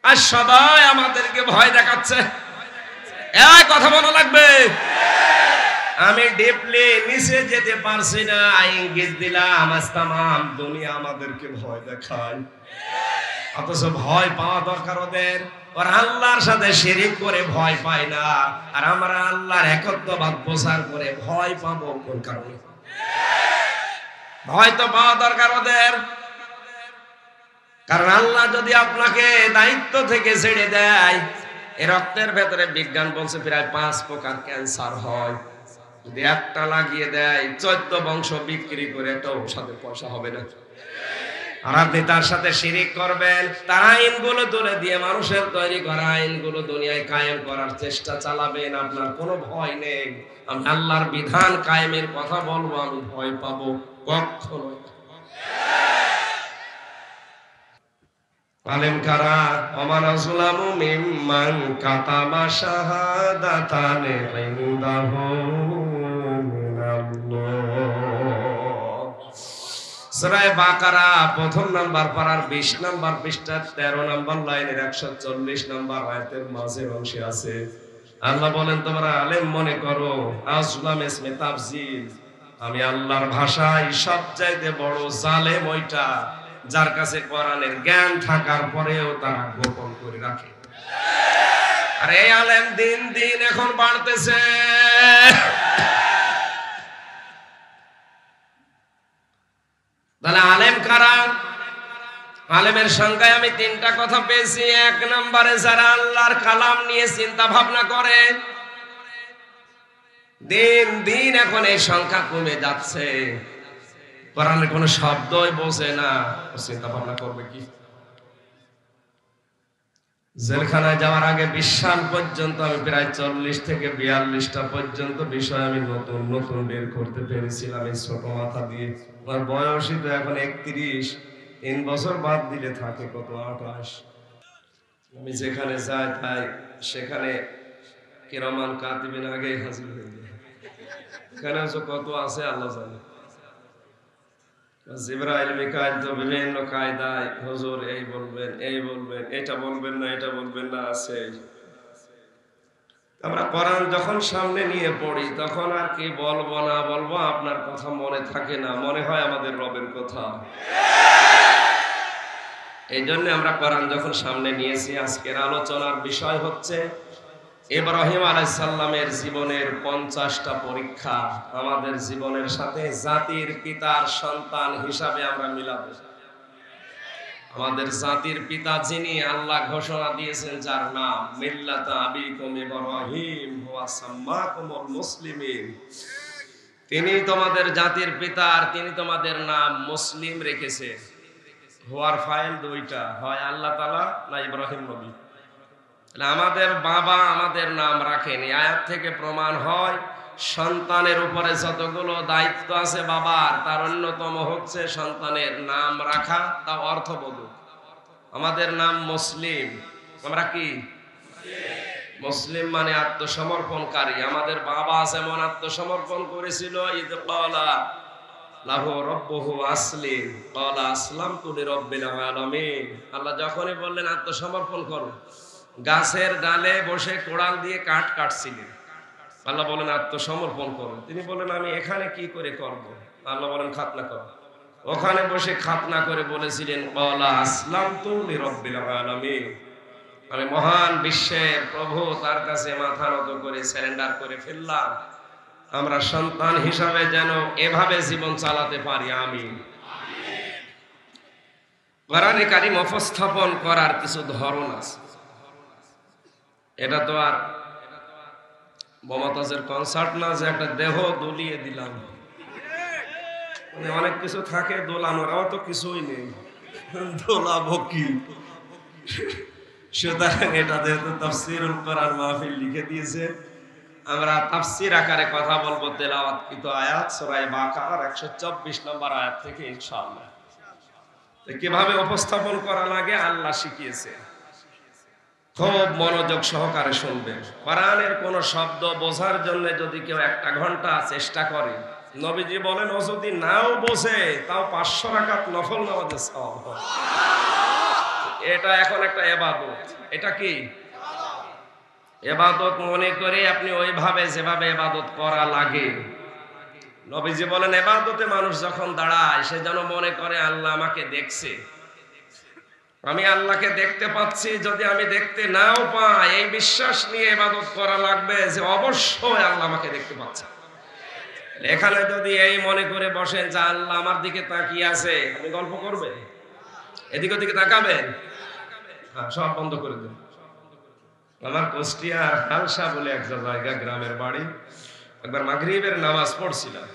আর সবাই আমাদেরকে ভয় দেখাচ্ছে। এই কথা মনে লাগবে। আমি ডিপলি নিচে যেতে পারছি না, ইঙ্গিত দিলাম তামাম দুনিয়া আমাদেরকে ভয় দেখায়। অথচ ভয় পাওয়া দরকার ওদের। ওরা আল্লাহর সাথে শিরিক করে ভয় পায় না, আর আমরা আল্লাহর একত্ববাদ প্রচার করে ভয় পাবো কোন কারণে? ভয় তো পাওয়া দরকার ওদের। কারণ আল্লাহ যদি আপনাকে দায়িত্ব থেকে ছেড়ে দেয়, এই রক্তের ভেতরে বিজ্ঞান বলছে প্রায় 5 প্রকার ক্যান্সার হয়। যদি একটা লাগিয়ে দেয় 14 বংশ বিক্রি করে একটা ঔষধের পয়সা হবে না। আর আপনি তার সাথে শিরিক করবেন, তার আইনগুলো তুলে দিয়ে মানুষের তৈরি করা আইনগুলো দুনিয়ায় কায়েম করার চেষ্টা চালাবেন। আপনার কোনো ভয় নেই। আমি আল্লাহর বিধান কায়েমের কথা বলবো, আমি ভয় পাবো কখনো? আলেম কারা? ওমান আযলামু মিম্মান কাতামা শাহাদাতান ইনদাহু মিনাল্লাহ। সূরা বাকারা প্রথম নাম্বার পারার 20 নাম্বার পৃষ্ঠা 13 নাম্বার লাইনের 140 নাম্বার আয়াতের মাঝের অংশে আছে। আল্লাহ বলেন, তোমরা আলেম মনে করো। আযলাম ইসমে তাফজিল। আমি আল্লাহর ভাষায় সবচাইতে বড় জালেম ওইটা যার কাছে কোরআনের জ্ঞান থাকার পরেও তারা গোপন করে রাখে। আর এই আলেম দিন দিন এখন বাড়তেছে। তাহলে আলেম কারা? আলেমের সংখ্যায় আমি 3টা কথা পেয়েছি। 1 নম্বরে যারা আল্লাহর কালাম নিয়ে চিন্তা ভাবনা করে। দিন দিন এখন এই সংখ্যা কমে যাচ্ছে। কোরআনের কোন শব্দই বোঝে না, চিন্তা ভাবনা করবে কি? জেলখানায় যাওয়ার আগে 20 সাল পর্যন্ত আমি প্রায় 40 থেকে 42টা পর্যন্ত বিষয় আমি নতুন নতুন বের করতে পেরেছিলাম এই ছোট মাথা দিয়ে। আমার বয়সই তো এখন 31। 3 বছর বাদ দিলে থাকে কত? 28। আমি যেখানে যাই তাই সেখানে কিরামান কাতিবিন আগেই হাজির হয়ে যায়। এখানে কত আছে আল্লাহ জানে। জিবরাইল মিকাইল তো বিভিন্ন কায়দায়, হুজুর এই বলবেন, এই বলবেন, এটা বলবেন না, এটা বলবেন না, আছে। আমরা কোরআন যখন সামনে নিয়ে পড়ি তখন আর কি বলবো না বলবো আপনার কথা মনে থাকে না, মনে হয় আমাদের রবের কথা। এই জন্য আমরা কোরআন যখন সামনে নিয়েছি, আজকের আলোচনার বিষয় হচ্ছে ইব্রাহিম আলাইহিস সালামের জীবনের 50টা পরীক্ষা আমাদের জীবনের সাথে জাতির পিতার সন্তান হিসাবে আমরা মিলাবো। আমাদের জাতির পিতা যিনি, আল্লাহ ঘোষণা দিয়েছেন যার নাম মিল্লাতা আবিকুম ইব্রাহিম ওয়া সাম্মাকুমুল মুসলিমিন, তিনি তোমাদের জাতির পিতা আর তিনি তোমাদের নাম মুসলিম রেখেছে। হওয়ার ফাইল 2টা, হয় আল্লাহ তাআলা না ইব্রাহিম নবী। আমাদের বাবা আমাদের নাম রাখেনি। আয়াত থেকে প্রমাণ হয় সন্তানের উপরে যতগুলো দায়িত্ব আছে বাবার, তার অন্যতম হচ্ছে সন্তানের নাম রাখা, তা অর্থবোধক। আমাদের নাম মুসলিম। আমরা কি মুসলিম? মানে আত্মসমর্পণকারী। আমাদের বাবা যেমন আত্মসমর্পণ করেছিল, ইদ ক্বালা লাহু রাব্বুহু আসলিম ক্বালা আসলামতু লিরাব্বিল আলামিন। আল্লাহ যখনই বললেন আত্মসমর্পণ করো, গাছের ডালে বসে কোড়াল দিয়ে কাঠ কাটছিলেন। আল্লাহ বলেন আত্মসমর্পণ করো, তিনি বলেন আমি এখানে কি করে করব? আল্লাহ বলেন খাতনা করো। ওখানে বসে খাতনা করে বলেছিলেন ক্বালা আসলামতু লিরাব্বিল আলামিন, আমি মহান বিশ্বের প্রভু তার কাছে মাথা নত করে সারেন্ডার করে ফেললাম। আমরা সন্তান হিসাবে যেন এভাবে জীবন চালাতে পারি, আমিন। কোরআনে কারীম উপস্থাপন করার কিছু ধরন আছে। এটা তো আর মমতাজের কনসার্ট না যে একটা দেহ দুলিয়ে দিলাম। অনেক কিছু থাকে দোলানোর, আমার তো কিছুই নেই, দোলাবো কি? সুতরাং এটা যেহেতু তাফসীরুল কোরআন মাহফিল লিখে দিয়েছে, আমরা তাফসীর আকারে কথা বলবো। তেলাওয়াতকৃত আয়াত সূরা বাকারার 124 নম্বর আয়াত থেকে ইনশাআল্লাহ। কিভাবে উপস্থাপন করা লাগে আল্লাহ শিখিয়েছে, খুব মনোযোগ সহকারে শুনবেন। কোরআনের কোন শব্দ বোঝার জন্য যদি কেউ 1 ঘন্টা চেষ্টা করে, নবীজি বলেন ও যদি নাও বোঝে তাও 500 রাকাত নফল নামাজের সওয়াব হয়। এটা এখন একটা ইবাদত। এটা কি ইবাদত মনে করে আপনি ওইভাবে যেভাবে ইবাদত করা লাগে। নবীজি বলেন ইবাদতে মানুষ যখন দাঁড়ায় সে যেন মনে করে আল্লাহ আমাকে দেখছে, আমি আল্লাহকে দেখতে পাচ্ছি। যদি আমি দেখতে নাও পাই, এই বিশ্বাস নিয়ে ইবাদত করা লাগবে যে অবশ্যই আল্লাহ আমাকে দেখতে পাচ্ছে। এখানে যদি এই মনে করে বসেন যে আল্লাহ আমার দিকে তাকিয়ে আছে, আপনি গল্প করবেন, এদিক ওদিকে তাকাবেন, সব বন্ধ করে দেন। আমার কুষ্টিয়া হালসা বলে একটা জায়গা, গ্রামের বাড়ি। একবার মাগরিবের নামাজ পড়ছিলাম,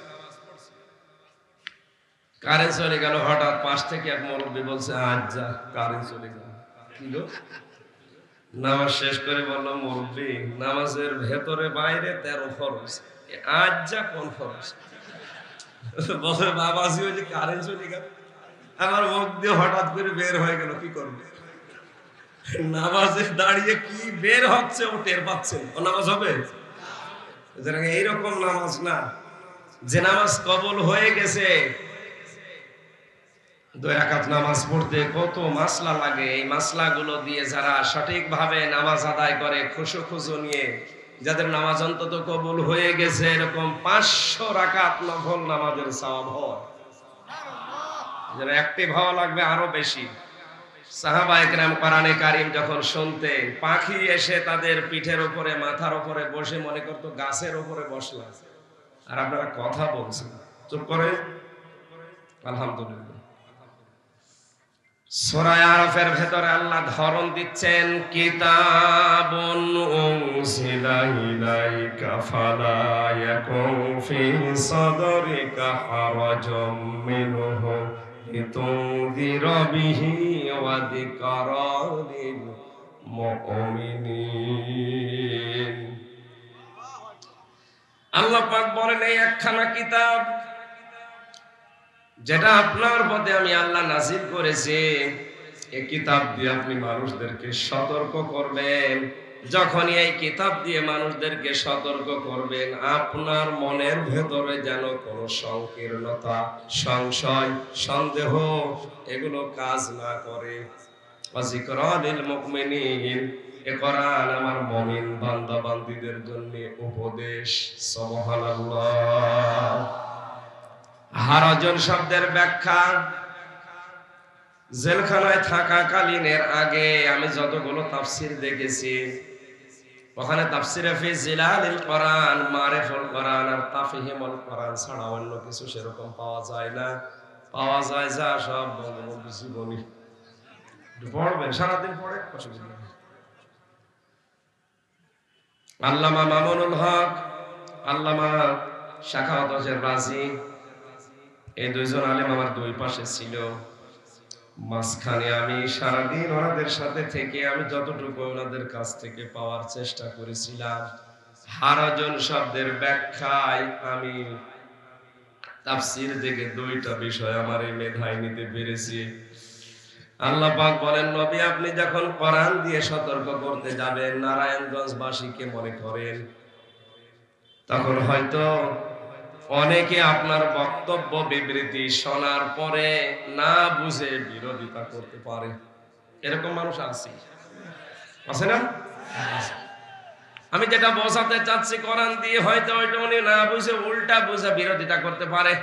কারেন্ট চলে গেল। হঠাৎ পাশ থেকে এক মুরব্বী বলছে আজ যা কারেন্ট চলে গেল। কি গো? নামাজ শেষ করে বলল মুরব্বী, নামাজের ভেতরে বাইরে 13 ফরজ, আজ যা কোন ফরজ? বলে বাবাজি ওই যে কারেন্ট চলে গেল। আমার মুখ দিয়ে হঠাৎ করে বের হয়ে গেল, কি করবে? নামাজে দাঁড়িয়ে কি বের হচ্ছে ও টের পাচ্ছে, ও নামাজ হবে? এইরকম নামাজ না যে নামাজ কবুল হয়ে গেছে। 2 রাকাত নামাজ পড়তে কত মাসলা লাগে, এই মাসলাগুলো দিয়ে যারা সঠিকভাবে নামাজ আদায় করে খুশু নিয়ে, যাদের নামাজ অন্তত কবুল হয়ে গেছে, এরকম 500 রাকাত নফল নামাজের সওয়াব হয়। যারা অ্যাক্টিভ হওয়া লাগবে আরো বেশি। সাহাবায়ে কেরাম কোরআনে কারীম যখন শুনতেন, পাখি এসে তাদের পিঠের উপরে মাথার উপরে বসে মনে করতো গাছের উপরে বসলাম, আর আপনারা কথা বলছেন, চুপ করে। আলহামদুলিল্লাহ। সূরা আরাফের ভেতরে আল্লাহ ধরন দিচ্ছেন, কিতাবুন উনজিলা ইলাইকা ফালা ইয়াকুন ফি সাদরিকা হারাজুম মিনহু লিতুনযিরা বিহি ওয়া যিকরা লিল মুমিনিন। আল্লাহ পাক বলেন এই একখানা কিতাব যেটা আপনার পথে আমি আল্লাহ নাজিল করেছি, এই কিতাব দিয়ে আপনি মানুষদেরকে সতর্ক করবেন। যখনই এই কিতাব দিয়ে মানুষদেরকে সতর্ক করবেন, আপনার মনের ভেতরে যেন কোনো সংকীর্ণতা, সংশয়, সন্দেহ এগুলো কাজ না করে। ওয়াজিকরা লিল মুমিনিন, এ কোরআন আমার মুমিন বান্দা বান্দীদের জন্য উপদেশ। সুবহানাল্লাহ। হারাজন শব্দের ব্যাখ্যা, জেলখানায় থাকাকালীনের আগে আমি যতগুলো তাফসীর দেখেছি, ওখানে তাফসীরে ফি জিলালিল কোরআন, মারিফুল কোরআন আর তাফহিমুল কোরআন ছাড়া অন্য কিছু সেরকম পাওয়া যায় না। পাওয়া যায় যা সব বঙ্গবন্ধু জীবনী পড়বেন, সারাদিন পড়ে অসুবিধা নেই। আল্লামা মামুনুল হক, আল্লামা শাখাওয়াত হোসেন রাজি, এই দুইজন আলেম আমার দুই পাশে ছিল। মাঝখানে আমি সারাদিন ওনাদের সাথে থেকে আমি যতটুকু ওনাদের কাছ থেকে পাওয়ার চেষ্টা করেছিলাম, হারাজন শব্দের ব্যাখ্যায় আমি তাফসীর থেকে 2টা বিষয় আমার এই মেধায় নিতে পেরেছি। আল্লাহ পাক বলেন, নবী আপনি যখন কোরআন দিয়ে সতর্ক করতে যাবেন, নারায়ণগঞ্জবাসীকে মনে করেন, তখন হয়তো অনেকে আপনার বক্তব্য বিবৃতি শোনার পরে না বুঝে বিরোধিতা করতে পারে। এরকম মানুষ আছে না? আমি যেটা বোঝাতে চাচ্ছি কোরআন দিয়ে, হয়তো ওইটা উনি না বুঝে উল্টা বুঝে বিরোধিতা করতে পারে।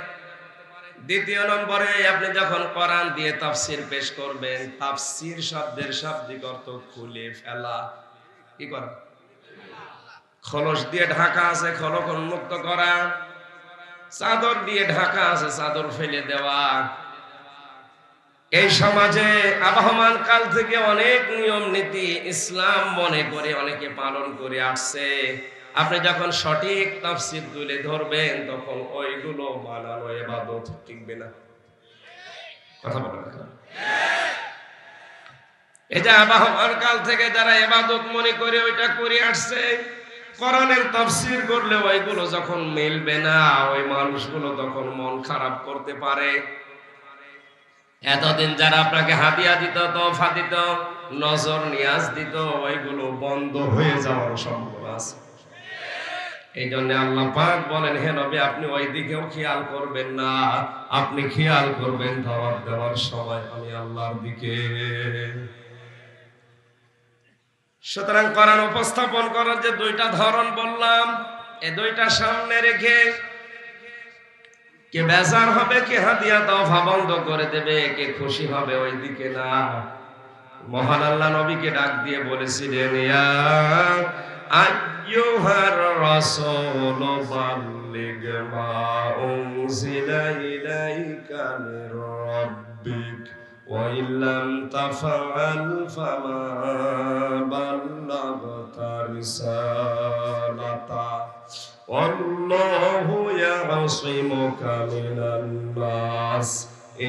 দ্বিতীয় নম্বরে, আপনি যখন কোরআন দিয়ে তাফসীর পেশ করবেন, তাফসীর শব্দের শাব্দিক অর্থ খুলে ফেলা। কি করা? খোলস দিয়ে ঢাকা আছে, খোলক উন্মুক্ত করা। চাদর দিয়ে ঢাকা আছে, চাদর ফেলে দেওয়া। এই সমাজে আবহমান কাল থেকে অনেক নিয়ম নীতি ইসলাম মনে করে অনেকে পালন করে আসছে। আপনি যখন সঠিক তাফসীর তুলে ধরবেন, তখন ওইগুলো বানানো ইবাদত টিকবে না। কথা বলেন। এই যে আবহমান কাল থেকে যারা ইবাদত মনে করে ওইটা করে আসছে, কোরআনের তাফসীর করলে ওইগুলো যখন মিলবে না, ওই মানুষগুলো তখন মন খারাপ করতে পারে। এতদিন যারা আপনাকে হাদিয়া দিত, তোফা দিত, নজর নিয়াজ দিত, ওইগুলো বন্ধ হয়ে যাওয়ার সম্ভাবনা আছে। এই জন্য আল্লাহ পাক বলেন, হে নবী আপনি ওই দিকেও খেয়াল করবেন না, আপনি খেয়াল করবেন দাওয়াত দেওয়ার সময় আমি আল্লাহর দিকে। সুতরাং কোরআন উপস্থাপন করার যে দুইটা ধরন বললাম, এই দুইটা সামনে রেখে কে বেজার হবে, কে হাদিয়া তওফা বন্ধ করে দেবে, কে খুশি হবে ওই দিকে না। মহান আল্লাহ নবীকে ডাক দিয়ে বলেছিলেন, ইয়া আইয়ুহার রাসূল বাল্লিগ মা উনজিলা ইলাইকা মির রাব্বিক ওয়া ইল্লাম তাফআল ফামা বাল্লাগতা রিসালাতা ওয়াল্লাহু ইয়াসিমুকা মিনান নাস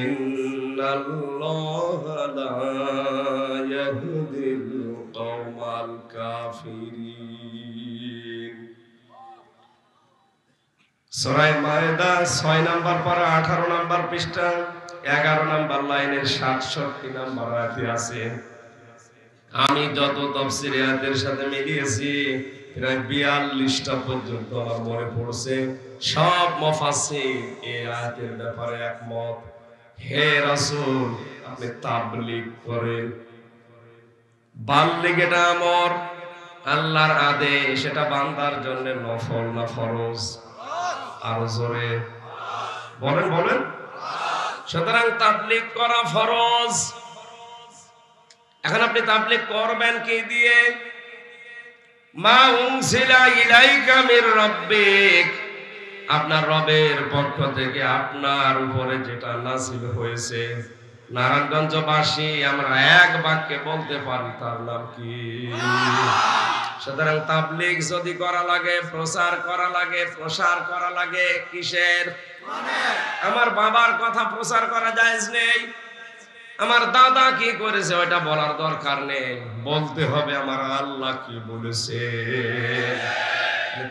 ইন্নাল্লাহা লা ইয়াহদিল কওমাল কাফিরিন। সূরা মায়েদা 6 নম্বর পারা 18 নম্বর পৃষ্ঠা 11 নম্বর লাইনের 67 নম্বর আয়াতে আছে। আমি যত তাফসীর আয়াতের সাথে মিলিয়েছি প্রায় 42টা পর্যন্ত আমার মনে পড়ছে। সব মুফাসসির এই আয়াতের ব্যাপারে একমত, হে রাসূল আপনি তাবলীগ করেন। বাল্লিগ এটা আমর, আল্লাহর আদেশ, এটা বান্দার জন্য নফল না ফরজ? আরো জোরে বলেন বলেন। সুতরাং তাবলীগ করা ফরজ। এখন আপনি তাবলীগ করবেন কি দিয়ে? মা উনজিলা ইলাইকা মির রাব্বিক, আপনার রবের পক্ষ থেকে আপনার উপরে যেটা নাযিল হয়েছে। নারায়ণগঞ্জবাসী আমরা এক বাক্যে বলতে পারি, তার নাম কি? সুতরাং তাবলীগ যদি করা লাগে, প্রচার করা লাগে, প্রসার করা লাগে কিসের? আমার বাবার কথা প্রচার করা জায়েজ নেই, আমার দাদা কি করেছে ওটা বলার দরকার নেই, বলতে হবে আমার আল্লাহ কি বলেছে।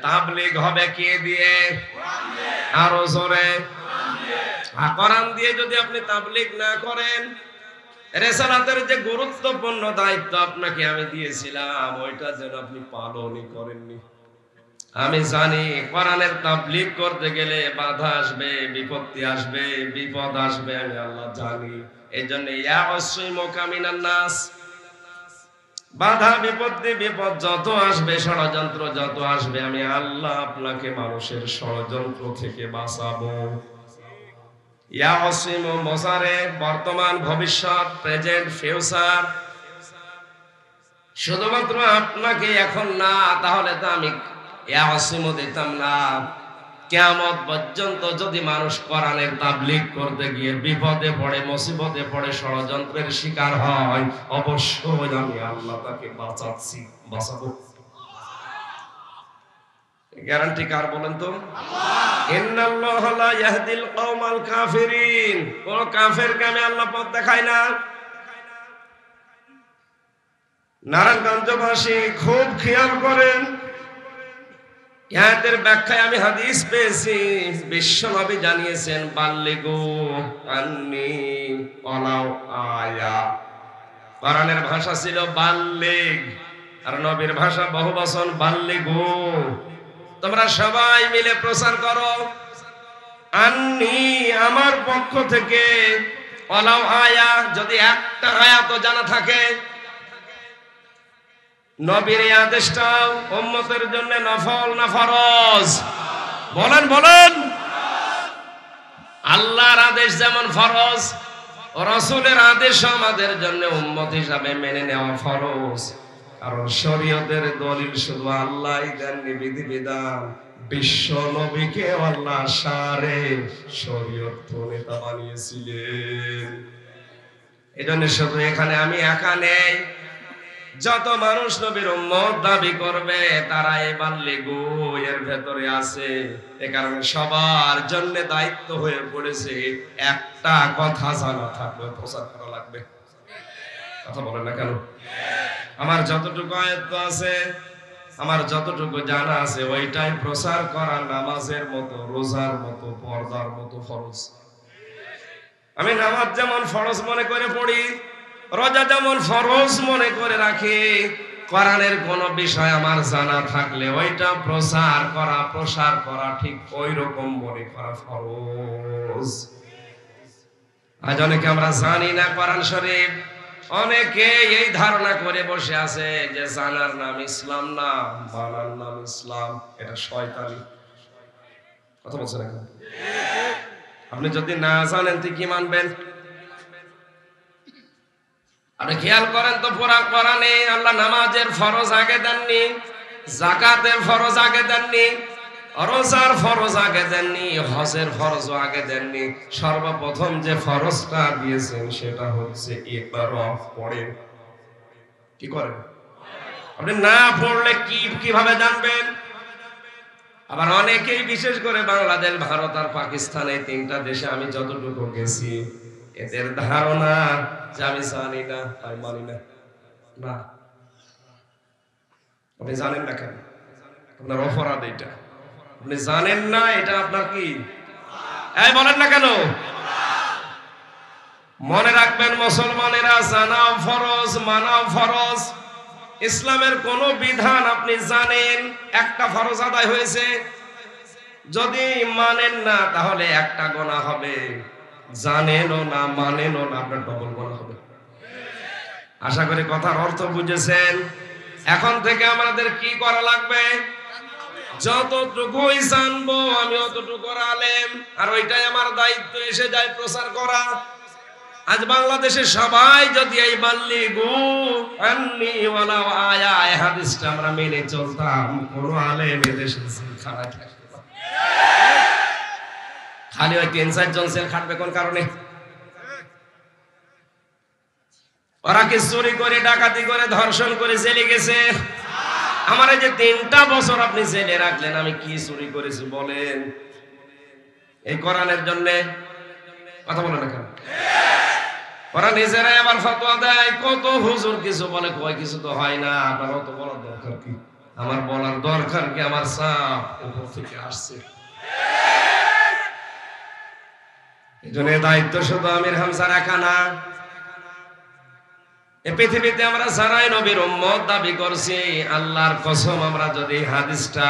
তাবলীগ হবে কে দিয়ে? আরো জোরে। কোরআন দিয়ে যদি আপনি তাবলীগ না করেন, রিসালাতের যে গুরুত্বপূর্ণ দায়িত্ব আপনাকে আমি দিয়েছিলাম ওইটা যেন আপনি পালনই করেননি। আমি জানি কোরআনের তাবলীগ করতে গেলে বাধা আসবে, বিপত্তি আসবে, বিপদ আসবে, আমি আল্লাহ জানি। এইজন্য ইয়াসিমুকা মিনান নাস, বাধা বিপত্তি বিপদ যত আসবে, ষড়যন্ত্র যত আসবে, আমি আল্লাহ আপনাকে মানুষের ষড়যন্ত্র থেকে বাঁচাবো। ইয়াসিমু মুসারে বর্তমান, ভবিষ্যৎ, প্রেজেন্ট, ফিউচার। শুধুমাত্র আপনাকে এখন না, তাহলে তো আমি ইয়াসিমু দিতাম না। কিয়ামত পর্যন্ত যদি মানুষ কোরআনের তাবলীগ করতে গিয়ে বিপদে পড়ে, মুসিবতে পড়ে, ষড়যন্ত্রের শিকার হয়, অবশ্যই আমি আল্লাহ তাকে বাঁচাবো। গ্যারান্টি কার বলেন তো? ইন্নাল্লাহা লা ইয়াহদিল কওমাল কাফিরিন, কোন কাফেরকে আমি আল্লাহ পথ দেখাই না। নারায়ণগঞ্জবাসী খুব খেয়াল করেন, আয়াতের ব্যাখ্যায় আমি হাদিস পেয়েছি, বিশ্বনবী জানিয়েছেন বাল্লিগু আন্নি ওয়ালাউ আয়া। কোরআনের ভাষা ছিল বাল্লিগ, আর নবীর ভাষা বহুবচন বাল্লিগু। তোমরা সবাই মিলে প্রচার করো, আন্নি আমার পক্ষ থেকে, ওয়ালাউ আয়া যদি একটা আয়াতও জানা থাকে। নবীর এই আদেশটা উম্মতের জন্য নফল না ফরজ? বলেন বলেন। আল্লাহর আদেশ যেমন ফরজ, রাসূলের আদেশ আমাদের জন্য উম্মত হিসাবে মেনে নেওয়া ফরজ। কারণ শরীয়তের দলিল শুধু আল্লাহই দেননি বিধিবিধান, বিশ্ব নবীকে আল্লাহ সারে শরীয়ত প্রণেতা বানিয়েছিলেন। এজন্য শুধু এখানে আমি একা নেই, যত মানুষ নবীর উম্মত দাবি করবে তারা এই বাল্লিগু এর ভেতরে আছে। এ কারণে সবার জন্য দায়িত্ব হয়ে পড়েছে, একটা কথা জানা থাকবে, প্রচার করা লাগবে। কথা বলেন না কেন? আমার যতটুকু আয়ত্ত আছে, আমার যতটুকু জানা আছে, ওইটাই প্রচার করা নামাজের মতো, রোজার মতো, পর্দার মতো ফরজ। আমি নামাজ যেমন ফরজ মনে করে পড়ি, রোজা যেমন ফরজ মনে করে রাখি, কোরআনের কোন বিষয় আমার জানা থাকলে ওইটা প্রচার করা, প্রসার করা ঠিক ওই রকম মনে করা ফরজ। আজ অনেকে আমরা জানি না কোরআন শরীফ, অনেকে এই ধারণা করে বসে আছে যে জানার নাম ইসলাম না, মানার নাম ইসলাম। এটা শয়তানি কথা বলছেন এখন। আপনি যদি না জানেন তো কি মানবেন? আপনি খেয়াল করেন তো, পুরা কোরআনে আল্লাহ নামাজের ফরজ আগে দেননি, যাকাতের ফরজ আগে দেননি, রোজার ফরজ আগে দেননি, হজের ফরজ আগে দেননি। সর্বপ্রথম যে ফরজটা দিয়েছেন সেটা হচ্ছে ইকরা, পড়েন। কি করেন? আপনি না পড়লে কিভাবে জানবেন? আবার অনেকেই, বিশেষ করে বাংলাদেশ, ভারত আর পাকিস্তানে, তিনটা দেশে আমি যতটুকু গেছি, এদের ধারণা যে আমি জানি না, আমি মানি না। না, আপনি জানেন না কেন? আপনার অপরাধ এটা। আপনি জানেন না, এটা আপনার কি? এই বলেন না কেন? মনে রাখবেন মুসলমানেরা, জানাও ফরজ, মানাও ফরজ। ইসলামের কোন বিধান আপনি জানেন, একটা ফরজ আদায় হয়েছে। যদি মানেন না তাহলে একটা গুনাহ হবে, জানেনও না মানেনও না, আপনার ডবল গুনাহ হবে। আশা করি কথার অর্থ বুঝেছেন। এখন থেকে আমাদের কি করা লাগবে? যতটুকুই জানবো আমি অতটুকু আলেম, আর ওইটাই আমার দায়িত্ব এসে যায় প্রচার করা। আজ বাংলাদেশে সবাই যদি এই বাল্লিগু আন্নি ওয়ালাউ আয়া এই হাদিসটা আমরা মেনে চলতাম, কোন আলেম এদেশে খারাপ থাকতো না। খালি ওই ৩-৪ জন সেল খাটবে কোন কারণে? ওরা কি চুরি করে, ডাকাতি করে, ধর্ষণ করে জেলে গেছে? আমার এই যে ৩টা বছর আপনি জেলে রাখলেন, আমি কি চুরি করেছি বলেন? এই কোরআনের জন্য কথা বলে না কেন? ওরা নিজেরাই আবার ফতোয়া দেয়, কত হুজুর কিছু বলে, কয় কিছু তো হয় না। আপনার অত বলার দরকার কি? আমার বলার দরকার কি? আমার চাপ উপর থেকে আসছে। এই জন্য দায়িত্ব শুধু আমির হামজার একা না। এই পৃথিবীতে আমরা যারাই নবীর উম্মত দাবি করছি, আল্লাহর কসম, আমরা যদি হাদিসটা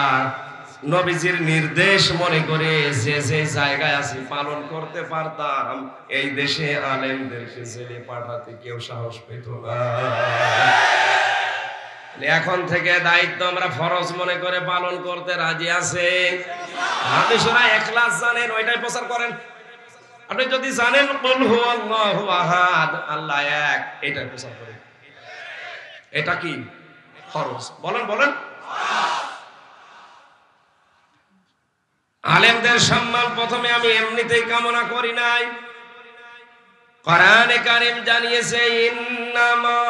নবীজির নির্দেশ মনে করে যে যে জায়গায় আছি পালন করতে পারতাম, এই দেশে আলেমদেরকে জেলে পাঠাতে কেউ সাহস পেত না। এখন থেকে দায়িত্ব আমরা ফরজ মনে করে পালন করতে রাজি আছে। আপনি সবাই ইখলাস জানেন, ওইটাই প্রচার করেন। আপনি যদি জানেন কুল হুয়াল্লাহু আহাদ, আল্লাহ এক, এটাই প্রচার করেন। এটা কি ফরজ? বলেন বলেন। আলেমদের সম্মান প্রথমে আমি এমনিতেই কামনা করি নাই। কোরআনে কারীম জানিয়েছে, ইন্নামা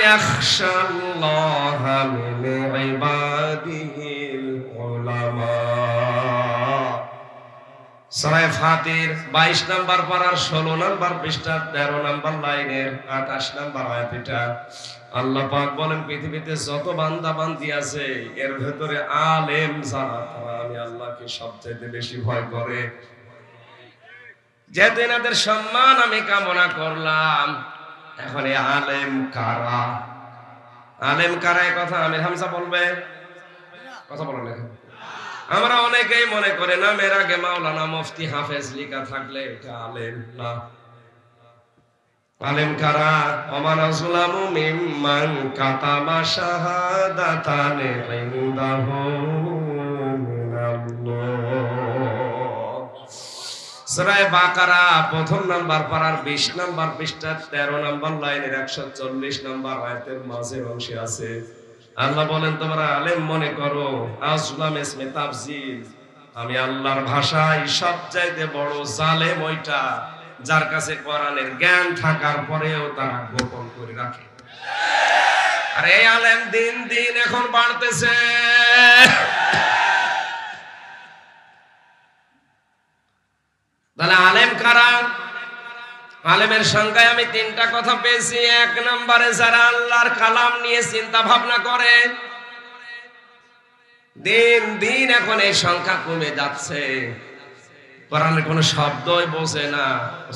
ইয়াখশাল্লাহা মিন ইবাদিহিল উলামা। সূরা ফাতির 22 নম্বর পারার 16 নম্বর পৃষ্ঠার 13 নম্বর লাইনের 28 নম্বর আয়াত। এটা আল্লাহ পাক বলেন, পৃথিবীতে যত বান্দা বান্দি আছে এর ভেতরে আলেম যারা, তারা আমি আল্লাহকে সবচেয়ে বেশি ভয় করে। যেহেতু এনাদের সম্মান আমি কামনা করলাম, এখন এই আলেম কারা? আলেম কারা? এই কথা আমির হামজা বলবে। কথা বলেন না। আমরা অনেকেই মনে করে নামের আগে মাওলানা, মুফতি, হাফেজ লিখা থাকলে এটা আলেম না। আলেম কারা? ওমান আসলামু মিম্মান কাতামা শাহাদাতান ইনদাহু মিনাল্লাহ। সূরা বাকারা 1 নম্বর পারার 20 নম্বর পৃষ্ঠার 13 নম্বর লাইনের 140 নম্বর আয়াতের মাঝের অংশে আছে। আল্লাহ বলেন, তোমরা আলেম মনে করো। আসলাম ইসমে তাফজিল, আমি আল্লাহর ভাষায় সবচাইতে বড় জালেম ওইটা যার কাছে কোরআনের জ্ঞান থাকার পরেও তারা গোপন করে রাখে। আর এই আলেম দিন দিন এখন বাড়তেছে। তাহলে আলেম কারা? আলেমের সংখ্যায় আমি 3টা কথা পেয়েছি। 1 নম্বরে যারা আল্লাহর কালাম নিয়ে চিন্তা ভাবনা করে। দিন দিন এখন এই সংখ্যা কমে যাচ্ছে। কোরআনের কোনো শব্দই বোঝে না,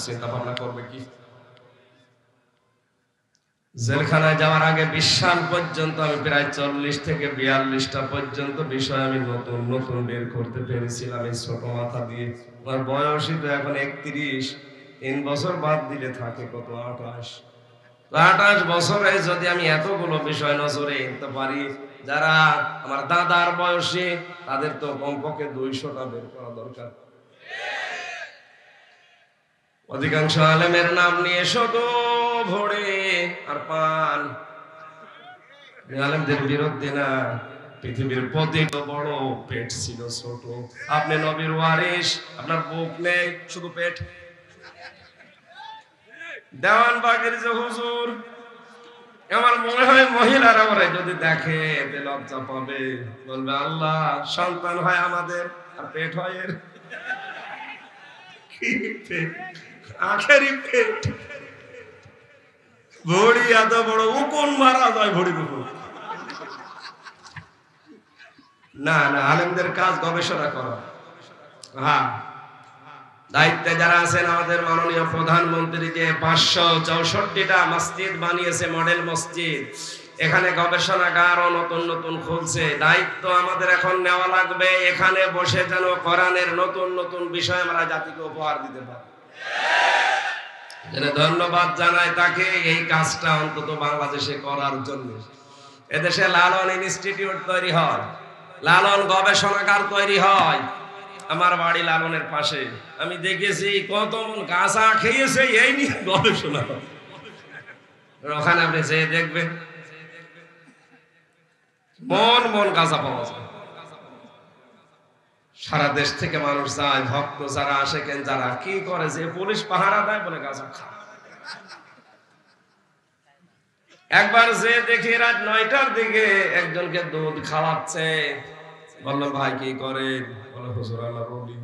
চিন্তা ভাবনা করবে কি? জেলখানায় যাওয়ার আগে 20 সাল পর্যন্ত আমি প্রায় 40 থেকে 42টা পর্যন্ত বিষয় আমি নতুন নতুন বের করতে পেরেছিলাম এই ছোট মাথা দিয়ে। আমার বয়সই তো এখন 31। 3 বছর বাদ দিলে থাকে কত? 28। 28 বছরে যদি আমি এতগুলো বিষয় নজরে আনতে পারি, যারা আমার দাদার বয়সী তাদের তো কমপক্ষে 200টা বের করা দরকার। অধিকাংশ আলেমের নাম নিয়ে শুধু ভরে আর পান। আলেমদের বিরুদ্ধে না, পৃথিবীর প্রতিটা বড় পেট ছিল ছোট। আপনি নবীর ওয়ারিস, আপনার বুক নেই, শুধু পেট। দেওয়ানবাগের যে হুজুর, আমার মনে হয় মহিলারা ওরা যদি দেখে এতে লজ্জা পাবে, বলবে আল্লাহ সন্তান হয় আমাদের আর পেট হয় এর। আখেরি পেট, ভড়ি এত বড়, উকুন মারা যায় ভড়ির উপর। না না, আলেমদের কাজ গবেষণা করা। হ্যাঁ, দায়িত্বে যারা আছেন, আমাদের মাননীয় প্রধানমন্ত্রী যে 564টা মসজিদ বানিয়েছে, মডেল মসজিদ, এখানে গবেষণাগার ও নতুন নতুন খুলছে। দায়িত্ব আমাদের এখন নেওয়া লাগবে, এখানে বসে যেন কোরআনের নতুন নতুন বিষয় আমরা জাতিকে উপহার দিতে পারি। ধন্যবাদ জানাই তাকে এই কাজটা অন্তত বাংলাদেশে করার জন্য। এদেশে লালন ইনস্টিটিউট তৈরি হয়, লালন গবেষণাগার তৈরি হয়। আমার বাড়ি লালনের পাশে, আমি দেখেছি কত মন কাঁচা খেয়েছে এই নিয়ে গবেষণা। ওখানে আপনি যেয়ে দেখবেন মন মন কাঁচা পাওয়া যায়। সারা দেশ থেকে মানুষ যায়, ভক্ত যারা আসে, কেন যারা কি করে, যে পুলিশ পাহারা দেয় বলে গাঁজা খায়। একবার যে দেখি রাত 9টার দিকে একজনকে দুধ খাওয়াচ্ছে, বললাম ভাই কি করেন? বলে হুজুর আল্লাহর ওলি।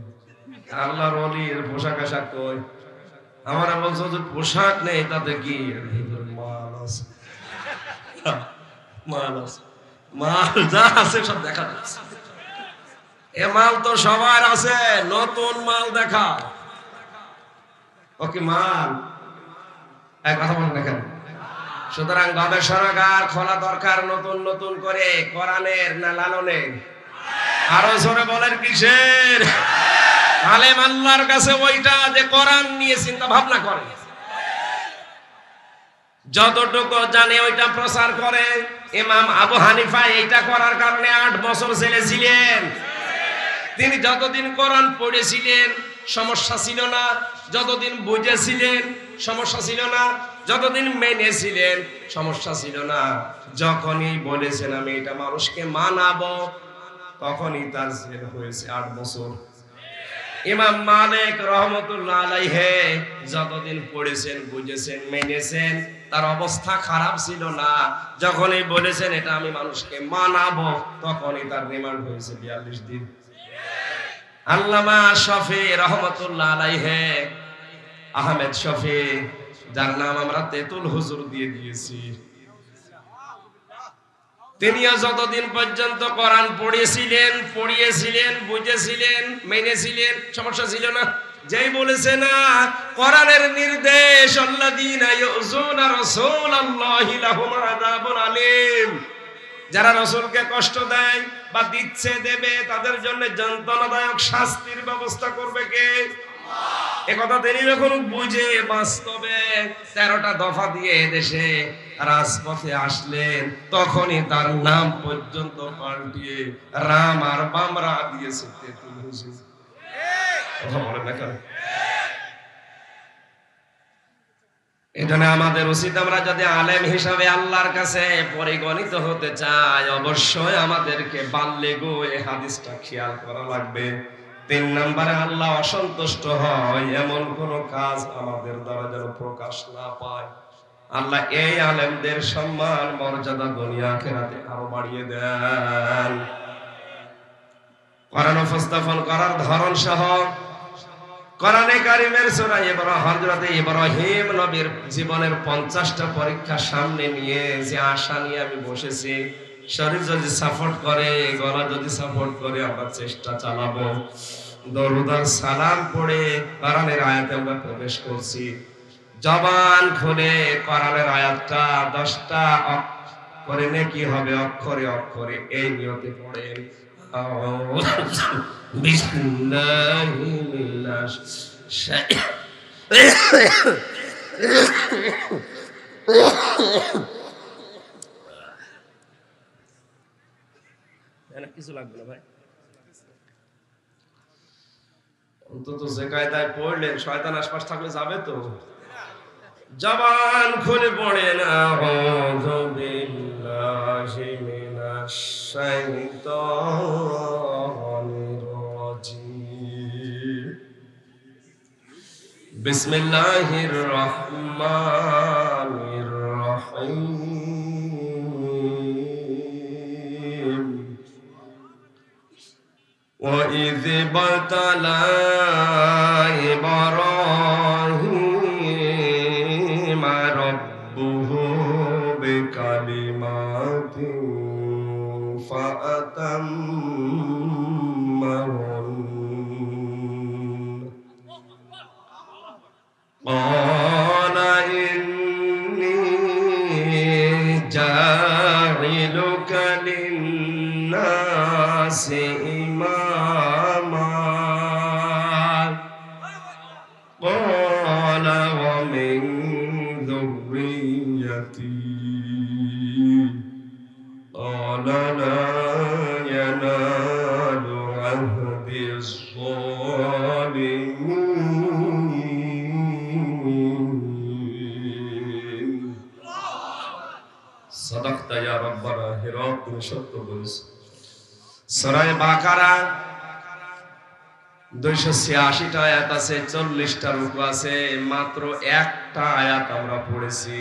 আল্লাহর ওলির পোশাক আশাক কই? আমরা বলছো যে পোশাক নেই, তাতে কি? মাল আছে, মাল আছে, মাল যা আছে সব দেখা যাচ্ছে। এ মাল তো সবার আছে, নতুন মাল দেখা। ও কি মাল? এক কথা বলেন দেখেন। সুতরাং গবেষণাগার খোলা দরকার নতুন নতুন করে, কোরআনের না লালনের? আরো জোরে বলেন কিসের? আলেম আল্লাহর কাছে ওইটা যে কোরআন নিয়ে চিন্তা ভাবনা করে, যতটুকু জানে ওইটা প্রচার করে। ইমাম আবু হানিফা এইটা করার কারণে 8 বছর জেলে ছিলেন। তিনি যতদিন কোরআন পড়েছিলেন সমস্যা ছিল না, যতদিন বুঝেছিলেন সমস্যা ছিল না, যতদিন মেনেছিলেন সমস্যা ছিল না। যখনই বলেছেন আমি এটা মানুষকে মানাবো, তখনই তার জেল হয়েছে 8 বছর। ইমাম মালিক রহমতুল্লাহ আলাইহি যতদিন পড়েছেন, বুঝেছেন, মেনেছেন, তার অবস্থা খারাপ ছিল না। যখনই বলেছেন এটা আমি মানুষকে মানাবো, তখনই তার রিমান্ড হয়েছে 42 দিন। আল্লামা শফি রহমতুল্লাহ আলাইহি, আহমেদ শফি, যার নাম আমরা তেতুল হুজুর দিয়ে দিয়েছি, তিনিও যতদিন পর্যন্ত কোরআন পড়িয়েছিলেন, বুঝেছিলেন, মেনেছিলেন, সমস্যা ছিল না। যেই বলেছে না কোরআনের নির্দেশ, আল্লাযীনা ইউযুনা রাসূলাল্লাহি লাহুম আযাবুন আলীম, যারা রাসূলকে কষ্ট দেয় বা দিচ্ছে, দেবে, তাদের জন্য যন্ত্রণাদায়ক শাস্তির ব্যবস্থা করবে কে? আল্লাহ। একথা তিনি যখন বুঝে বাস্তবে 13টা দফা দিয়ে দেশে রাজপথে আসলেন, তখনই তার নাম পর্যন্ত পাল্টিয়ে রাম আর বামরা দিয়েছে তেতুল হুজুর। কথা বলেন না কেন? এজন্য আমাদের উচিত, আমরা যদি আলেম হিসাবে আল্লাহর কাছে পরিগণিত হতে চাই, অবশ্যই আমাদেরকে বাল্যগো এই হাদিসটা খেয়াল করা লাগবে। 3 নম্বরে, আল্লাহ অসন্তুষ্ট হয় এমন কোন কাজ আমাদের দ্বারা যেন প্রকাশ না পায়। আল্লাহ এই আলেমদের সম্মান মর্যাদা দুনিয়া আখিরাতে আরো বাড়িয়ে দেন। কোরআন উপস্থাপন করার ধরন সহ কোরআনে কারিমের সূরা হযরত ইব্রাহিম নবীর জীবনের 50টা পরীক্ষা সামনে নিয়ে যে আশা নিয়ে আমি বসেছি, শরীর যদি সাপোর্ট করে, গলা যদি সাপোর্ট করে, আমরা চেষ্টা চালাবো। দরুদ আর সালাম পড়ে কোরআনের আয়াতে আমরা প্রবেশ করছি। জবান খুলে কোরআনের আয়াতটা 10টা করে নেকি হবে, অক্ষরে অক্ষরে, এই নিয়তে পড়েন। বিসমিল্লাহি মিনাশ কিছু লাগবে না ভাই, অন্তত যে কায়দায় পড়লেন শয়তান আশপাশ থাকলে যাবে তো। জবান খুলে পড়ে না, আউযু বিল্লাহি মিনাশ শাইতানির রাজিম। বিসমিল্লাহির রহমানির রহিম। وَإِذِ ابْتَلَى إِبْرَاهِيمَ رَبُّهُ بِكَلِمَاتٍ فَأَتَمَّهُنَّ قَالَ إِنِّي جَاعِلُكَ لِلنَّاسِ إِمَامًا قَالَ وَمِن ذُرِّيَّتِي قَالَ لَا يَنَالُ عَهْدِي الظَّالِمِينَ صدقت يا ربنا হিরক তুমি সত্য বলেছো। সূরা বাকারা 286টা আয়াত আছে, 40টা রুকু আছে, মাত্র একটা আয়াত আমরা পড়েছি।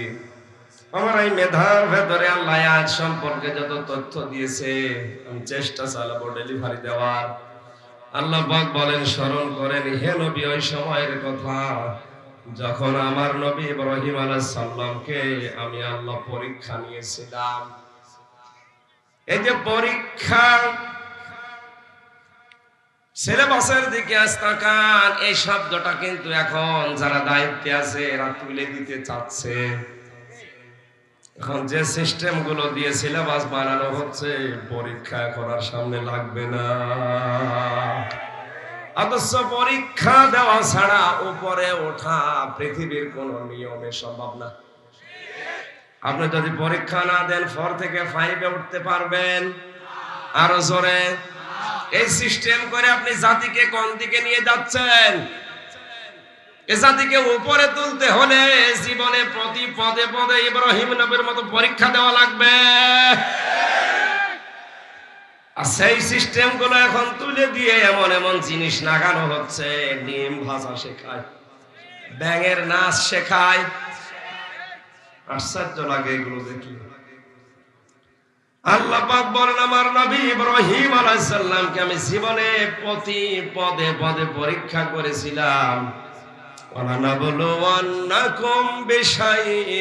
আমার এই মেধার ভেতরে আল্লাহ আয়াত সম্পর্কে যত তথ্য দিয়েছে আমি চেষ্টা চালাবো ডেলিভারি দেওয়ার। আল্লাহ পাক বলেন, স্মরণ করেন হে নবী ওই সময়ের কথা যখন আমার নবী ইব্রাহিম আলাইহিস সালামকে আমি আল্লাহ পরীক্ষা নিয়েছিলাম। এই যে পরীক্ষা, সিলেবাসের দিকে তাকান, এই শব্দটা কিন্তু এখন যারা দায়িত্বে আছে এরা তুলে দিতে চাচ্ছে। এখন যে সিস্টেম গুলো দিয়ে সিলেবাস বানানো হচ্ছে, পরীক্ষা এখন আর সামনে লাগবে না। অথচ পরীক্ষা দেওয়া ছাড়া উপরে ওঠা পৃথিবীর কোন নিয়মে সম্ভব না। আপনি যদি পরীক্ষা না দেন 4 থেকে 5-এ উঠতে পারবেন? আরো জোরে। এই সিস্টেম করে আপনি জাতিকে কোন দিকে নিয়ে যাচ্ছেন? এই জাতিকে উপরে তুলতে হলে জীবনে প্রতি পদে পদে ইব্রাহিম নবীর মতো পরীক্ষা দেওয়া লাগবে। আর সেই সিস্টেম গুলো এখন তুলে দিয়ে এমন এমন জিনিস লাগানো হচ্ছে, ডিম ভাজা শেখায়, ব্যাঙের নাচ শেখায়। আশ্চর্য লাগে এগুলো দেখি। আল্লাহ পাক বলেন আমার নবী ইব্রাহিম আলাইহিস সালামকে আমি জীবনে প্রতি পদে পদে পরীক্ষা করেছিলাম। وَلَنَبْلُوَنَّكُمْ بِشَيْءٍ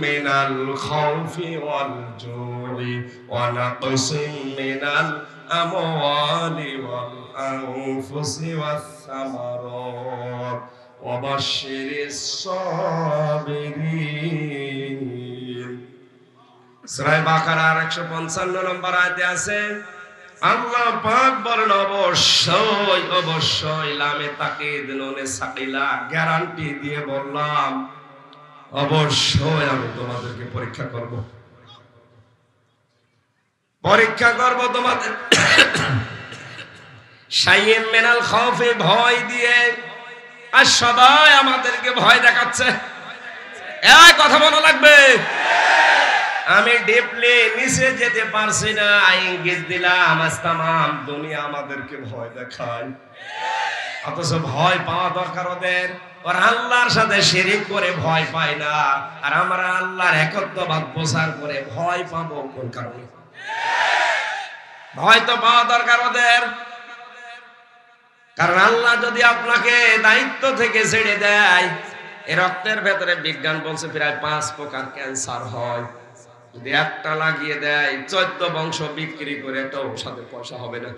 مِّنَ الْخَوْفِ وَالْجُوعِ وَنَقْصٍ مِّنَ الْأَمْوَالِ وَالْأَنفُسِ وَالثَّمَرَاتِ وَبَشِّرِ الصَّابِرِينَ। সূরা বাকারার 155 নম্বর আয়াতে আছে আল্লাহ পাক বলেন অবশ্যই অবশ্যই, লামে তাকিদ নুনে সাকিলা, গ্যারান্টি দিয়ে বললাম অবশ্যই আমি তোমাদেরকে পরীক্ষা করব। পরীক্ষা করব তোমাদের শাইইন মিনাল খাউফি, ভয় দিয়ে। আর সবাই আমাদেরকে ভয় দেখাচ্ছে, এই কথা মনে লাগবে। আমি ডিপলি নিচে যেতে পারছি না, ইঙ্গিত দিলাম তামাম দুনিয়া আমাদেরকে ভয় দেখায়। অথচ ভয় পাওয়া দরকার ওদের। ওরা আল্লাহর সাথে শিরিক করে ভয় পায় না, আর আমরা আল্লাহর একত্ববাদ প্রচার করে ভয় পাবো কোন কারণে? ভয় তো পাওয়া দরকার ওদের। কারণ আল্লাহ যদি আপনাকে দায়িত্ব থেকে ছেড়ে দেয়, এই রক্তের ভেতরে বিজ্ঞান বলছে প্রায় 5 প্রকার ক্যান্সার হয়। যদি একটা লাগিয়ে দেয় 14 বংশ বিক্রি করে একটা ঔষধের পয়সা হবে না।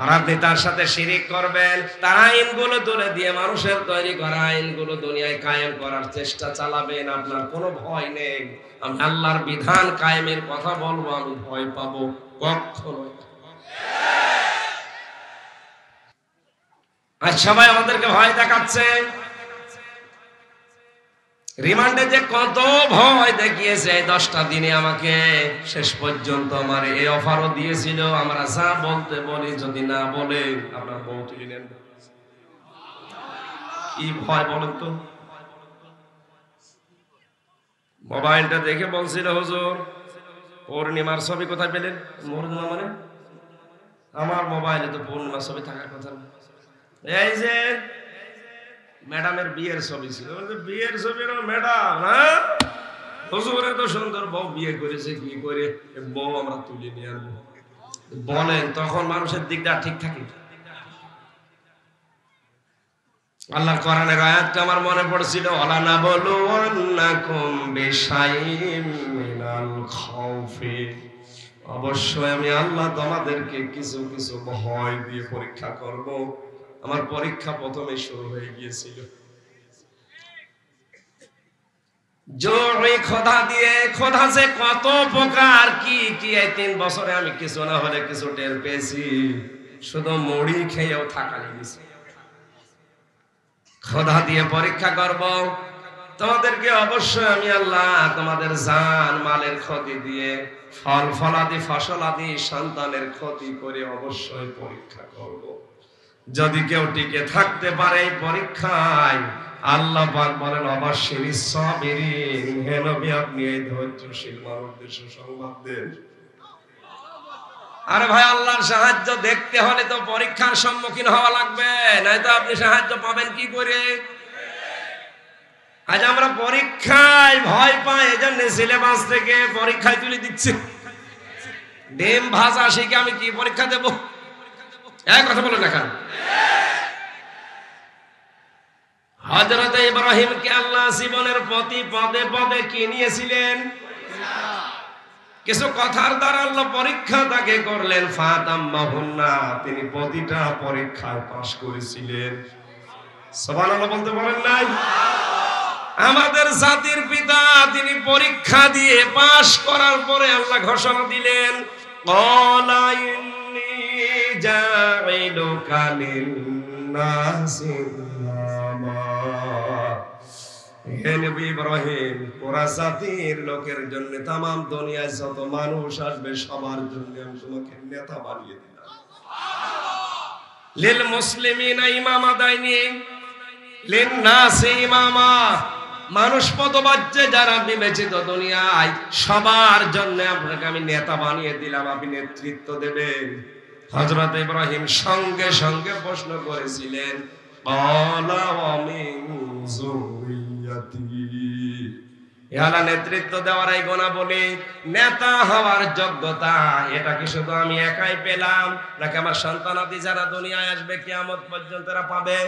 আর আপনি তার সাথে শিরিক করবেন, তার আইনগুলো তুলে দিয়ে মানুষের তৈরি করা আইনগুলো দুনিয়ায় কায়েম করার চেষ্টা চালাবেন। আপনার কোনো ভয় নেই। আমি আল্লাহর বিধান কায়েমের কথা বলবো, আমি ভয় পাবো কখনো? আর সবাই আমাদেরকে ভয় দেখাচ্ছে। রিমান্ডে যে কত ভয় দেখিয়েছে 10টা দিনে আমাকে, শেষ পর্যন্ত আমার এই অফারও দিয়েছিল, আমরা যা বলতে বলি যদি না বলে আপনার বউ তুলে নেন। কি ভয় বলেন তো। মোবাইলটা দেখে বলছিল, হুজুর পূর্ণিমার ছবি কোথায় পেলেন? পূর্ণিমা মানে আমার মোবাইলে তো পূর্ণিমার ছবি থাকার কথা না। এই যে ম্যাডামের বিয়ের ছবি ছিল। বিয়ের ছবি ম্যাডাম, হ্যাঁ হুজুর এত সুন্দর বউ বিয়ে করেছে, কি করে বউ আমরা তুলে নিয়ে আনবো বলেন? তখন মানুষের দিকটা ঠিক থাকে? আল্লাহ কোরআনের আয়াতটা আমার মনে পড়ছিল, ওয়ালা নাবলুওয়ান্নাকুম বিশাইইম মিনাল খাউফি, অবশ্যই আমি আল্লাহ তোমাদেরকে কিছু কিছু ভয় দিয়ে পরীক্ষা করব। আমার পরীক্ষা প্রথমে শুরু হয়ে গিয়েছিল জোরে খোদা দিয়ে। খোদা যে কত প্রকার, কি কি এই 3 বছরে আমি কিছু না হলে কিছু টের পেয়েছি। শুধু মুড়ি খেয়েও থাকা লেগেছে। খোদা দিয়ে পরীক্ষা করব তোমাদেরকে, অবশ্যই আমি আল্লাহ তোমাদের জান মালের ক্ষতি দিয়ে, ফল ফলাদি ফসলাদি সন্তানের ক্ষতি করে অবশ্যই পরীক্ষা করব। যদি কেউ টিকে থাকতে পারে এই পরীক্ষায়, আল্লাহ পাক বলেন অবশ্যই সাবিরিন, হে নবী আপনি এই ধৈর্যশীল মানুষদের সুসংবাদ দেন। আরে ভাই, আল্লাহর সাহায্য দেখতে হলে তো পরীক্ষার সম্মুখীন হওয়া লাগবে, নয়তো আপনি সাহায্য পাবেন কি করে? আজ আমরা পরীক্ষায় ভয় পাই, এজন্য সিলেবাস থেকে পরীক্ষায় তুলে দিচ্ছে। ডিম ভাজা শিখে আমি কি পরীক্ষা দেব? এক কথা বলেন না কেন? হযরত ইব্রাহিমকে আল্লাহ জীবনের প্রতি পদে পদে কি নিয়েছিলেন? কিছু কথার দ্বারা আল্লাহ পরীক্ষা তাকে করলেন। ফাতাম্মাহুন্না, তিনি প্রতিটা পরীক্ষায় পাশ করেছিলেন। সুবহানাল্লাহ বলতে পারেন নাই? আমাদের জাতির পিতা, তিনি পরীক্ষা দিয়ে পাশ করার পরে আল্লাহ ঘোষণা দিলেন, ক্বালা ইন্নী জাইলুকা লিন-নাসি ইমামা। হে নবী ইব্রাহিম, পুরা জাতির লোকের জন্য, তাম দুনিয়ায় যত মানুষ আসবে সবার জন্য আমি তোমাকে নেতা বানিয়ে দিলাম। লিল মুসলিমিনা ইমামা দাইনি, লিন নাসি ইমামা, মানুষ পদবাচ্যে যারা বিবেচিত দুনিয়ায় সবার জন্য আপনাকে আমি নেতা বানিয়ে দিলাম, আপনি নেতৃত্ব দেবেন। হযরত ইব্রাহিম সঙ্গে সঙ্গে প্রশ্ন করেছিলেন, ক্বালা ওয়া মিন যুররিয়াতি, ইহালা নেতৃত্ব দেওয়ার এই গুণাবলী, নেতা হওয়ার যোগ্যতা, এটা কি শুধু আমি একাই পেলাম, নাকি আমার সন্তানাদি যারা দুনিয়ায় আসবে কিয়ামত পর্যন্ত এরা পাবে?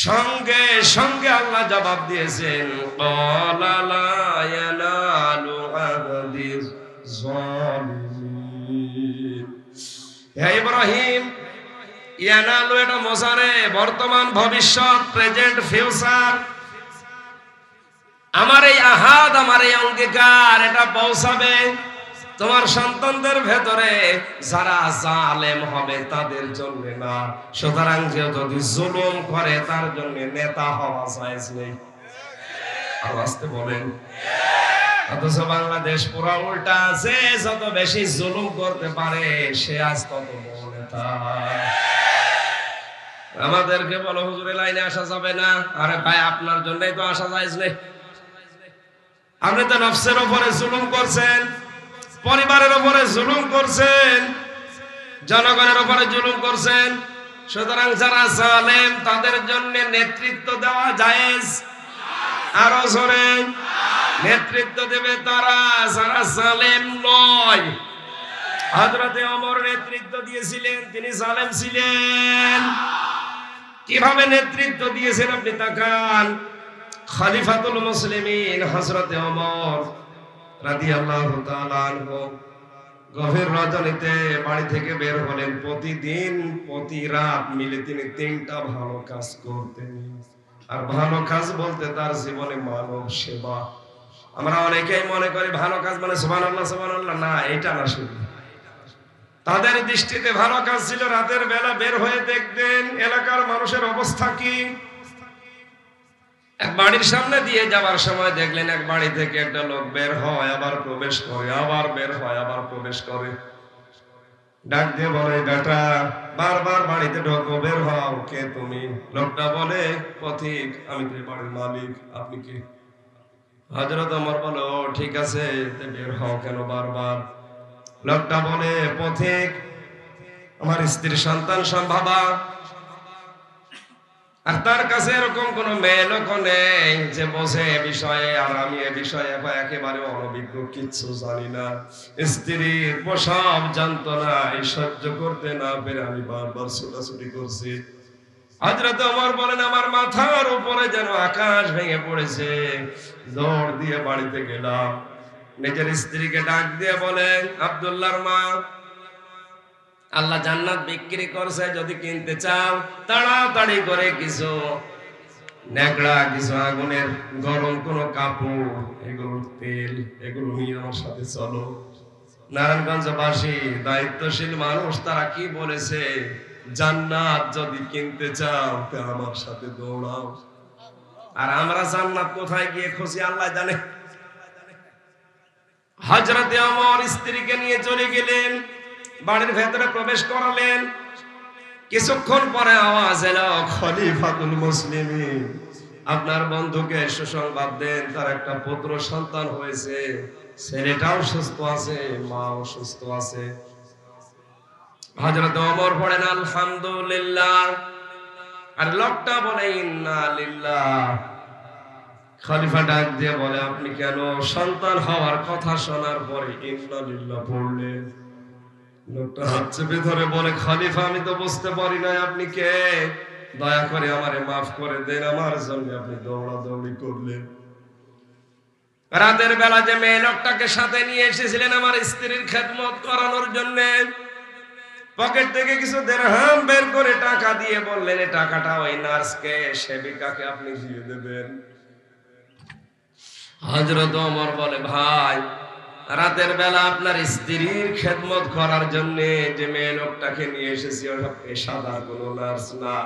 সঙ্গে সঙ্গে আল্লাহ জবাব দিয়েছেন, ক্বালা লা ইয়ানালু আহদিজ যালিমিন। হে ইব্রাহিম, ইয়ানালু এটা মোজারে, বর্তমান ভবিষ্যৎ, প্রেজেন্ট ফিউচার। আমার এই আহাদ, আমার এই অঙ্গীকার, এটা পৌঁছাবে তোমার সন্তানদের ভেতরে, যারা জালেম হবে তাদের জন্য না। সুতরাং কেউ যদি জুলুম করে তার জন্য নেতা হওয়া জায়েজ নেই। আর আসতে বলেন, অথচ বাংলাদেশ পুরো উল্টা, যে যত বেশি জুলুম করতে পারে সে আজ তত বড় নেতা। আমাদেরকে বলো হুজুরের লাইনে আসা যাবে না। আরে ভাই, আপনার জন্যই তো আসা জায়েজ নেই। আপনি তো নফসের উপরে জুলুম করছেন, পরিবারের উপরে জুলুম করছেন, জনগণের উপরে জুলুম করছেন। সুতরাং যারা জালেম তাদের জন্য নেতৃত্ব দেওয়া জায়েজ। আরো জোরে, নেতৃত্ব দেবে তারা যারা জালেম নয়। হযরত ওমর নেতৃত্ব দিয়েছিলেন, তিনি জালেম ছিলেন। কিভাবে নেতৃত্ব দিয়েছেন আপনি তাকান। খলিফাতুল মুসলিমিন হযরত ওমর রাদিয়াল্লাহু তাআলা আনহু গভীর রজনীতে বাড়ি থেকে বের হলেন। প্রতিদিন প্রতি রাত মিলে তিনি 3টা ভালো কাজ করতেন। আর ভালো কাজ বলতে তার জীবনে মানব সেবা। আমরা অনেকেই মনে করি ভালো কাজ মানে সুবহানাল্লাহ সুবহানাল্লাহ, না, এটা না। শুধু তাদের দৃষ্টিতে ভালো কাজ ছিল রাতের বেলা বের হয়ে দেখতেন এলাকার মানুষের অবস্থা কি। এক বাড়ির সামনে দিয়ে যাওয়ার সময় দেখলেন এক বাড়ি থেকে একটা লোক বের হয়, আবার প্রবেশ করে, আবার বের হয়, আবার প্রবেশ করে। ডাক দিয়ে বলে, বেটা বারবার বাড়িতে ঢোকো, বের হও, কে তুমি? লোকটা বলে, পথিক, আমি তো এই বাড়ির মালিক, আপনি কি? হযরত ওমর বলে, ও ঠিক আছে, বের হও কেন বারবার? লোকটা বলে, পথিক, আমার স্ত্রীর সন্তান সম্ভবা, আর তার কাছে এরকম কোন মেয়ে লোক নেই যে বোঝে এ বিষয়ে, আর আমি এ বিষয়ে একেবারে অনভিজ্ঞ, কিচ্ছু জানি না। স্ত্রীর প্রসব যন্ত্রণা এই সহ্য করতে না পেরে আমি বারবার ছোটাছুটি করছি। হযরত ওমর বলেন, আমার মাথার উপরে যেন আকাশ ভেঙে পড়েছে, দৌড় দিয়ে বাড়িতে গেলাম। নিজের স্ত্রীকে ডাক দিয়ে বলেন, আব্দুল্লাহর মা, আল্লাহ জান্নাত বিক্রি করছে, যদি কিনতে চাও তাড়াতাড়ি করে কিছু নেকড়া, কিছু আগুনের গরম কোন কাপড়, এগুলো তেল, এগুলো নিয়ে আমার সাথে চলো। নারায়ণগঞ্জবাসী দায়িত্বশীল মানুষ, তারা কি বলেছে, জান্নাত যদি কিনতে চাও তা আমার সাথে দৌড়াও। আর আমরা জান্নাত কোথায় গিয়ে খুঁজি আল্লাহ জানে। হযরতে ওমর স্ত্রীকে নিয়ে চলে গেলেন, বাড়ির ভেতরে প্রবেশ করালেন। কিছুক্ষণ পরে আওয়াজ এলো, খলিফাতুল মুসলিমিন, আপনার বন্ধুকে সুসংবাদ দেন, তার একটা পুত্র সন্তান হয়েছে, ছেলেটাও সুস্থ আছে, মাও সুস্থ আছে। হযরত ওমর পড়েন আলহামদুলিল্লাহ, আর লোকটা বলে ইন্না লিল্লাহ। খলিফা ডাক দিয়ে বলে, আপনি কেন সন্তান হওয়ার কথা শোনার পরে ইন্না লিল্লাহ পড়লেন? লোকটা হাত চেপে ধরে বলে, খলিফা, আমি তো বুঝতে পারি না আপনি কে, দয়া করে আমারে মাফ করে দেন, আমার জন্য আপনি দৌড়াদৌড়ি করলেন। রাতের বেলা যে মেয়ে লোকটাকে সাথে নিয়ে এসেছিলেন আমার স্ত্রীর খেদমত করানোর জন্য, পকেট থেকে কিছু দিরহাম বের করে টাকা দিয়ে বললেন, এই টাকাটা ওই নার্সকে, সেবিকাকে আপনি দিয়ে দেবেন। হযরত ওমর বলে, ভাই, রাতের বেলা আপনার স্ত্রীর খেদমত করার জন্য যে মেয়ে লোকটাকে নিয়ে এসেছি, ওটা পেশাদার কোনো নার্স না,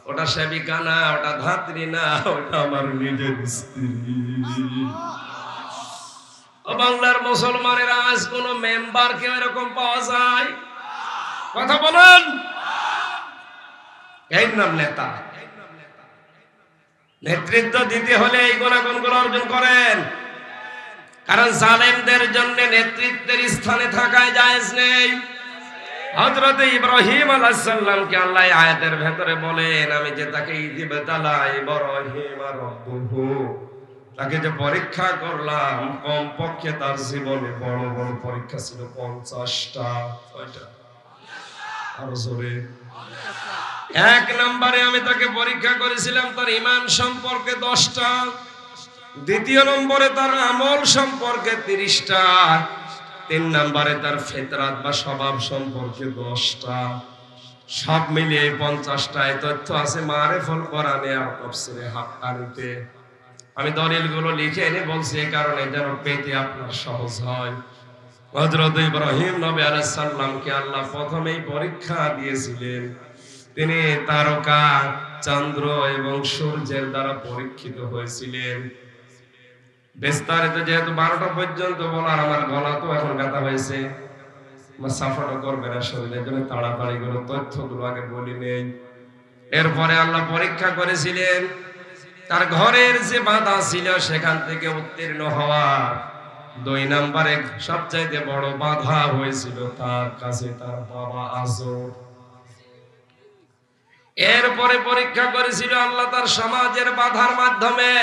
ওটা সেবিকা না, ওটা ধাত্রী না, ওটা আমার নিজের স্ত্রী। ও বাংলার মুসলমানেরা, আজ কোন মেম্বার কেউ এরকম পাওয়া যায়? কথা বলেন। এই নাম নেতা। নেতৃত্ব দিতে হলে এই গুণাগুণগুলো অর্জন করেন, কারণ জালেমদের জন্য নেতৃত্বের স্থানে থাকায় জায়েজ নেই। হযরত ইব্রাহিম আলাইহিস সালামকে আল্লাহ আয়াতের ভেতরে বলেন, আমি যে তাকে ইযিবতালা ইব্রাহিম রাব্বুহু, তাকে যে পরীক্ষা করলাম, কমপক্ষে তার জীবনে বড় বড় পরীক্ষা ছিল 50টা। কয়টা? আরো জোরে। 1 নম্বরে আমি তাকে পরীক্ষা করেছিলাম তার ঈমান সম্পর্কে 10টা, দ্বিতীয় নম্বরে তার আমল সম্পর্কে 30টা, 3 নম্বরে তার ফিতরাত বা স্বভাব সম্পর্কে 10টা। সব মিলিয়ে 50টায় তথ্য আছে মারিফুল কোরআনে আর তাফসীরে হাক্কানিতে। আমি দলিলগুলো লিখে এনে বলছি এই কারণে যেন পেতে আপনার সহজ হয়। হযরত ইব্রাহিম নবী আলাইহিস সালামকে আল্লাহ প্রথমেই পরীক্ষা দিয়েছিলেন, তিনি তারকা, চন্দ্র এবং সূর্যের দ্বারা পরীক্ষিত হয়েছিলেন। বিস্তারিত যেহেতু 12টা পর্যন্ত বলার, আমার গলা তো এখন ব্যথা হয়েছে, আমার সাফাটা করবে না শরীরের জন্য তাড়াতাড়ি করে তথ্যগুলো আগে বলি নেই। এরপরে আল্লাহ পরীক্ষা করেছিলেন তার ঘরের যে বাধা ছিল সেখান থেকে উত্তীর্ণ হওয়া। 2 নম্বরে সবচাইতে বড় বাধা হয়েছিল তার কাছে তার বাবা আজর। এরপরে পরীক্ষা করেছিল আল্লাহ তার সমাজের বাধার মাধ্যমে,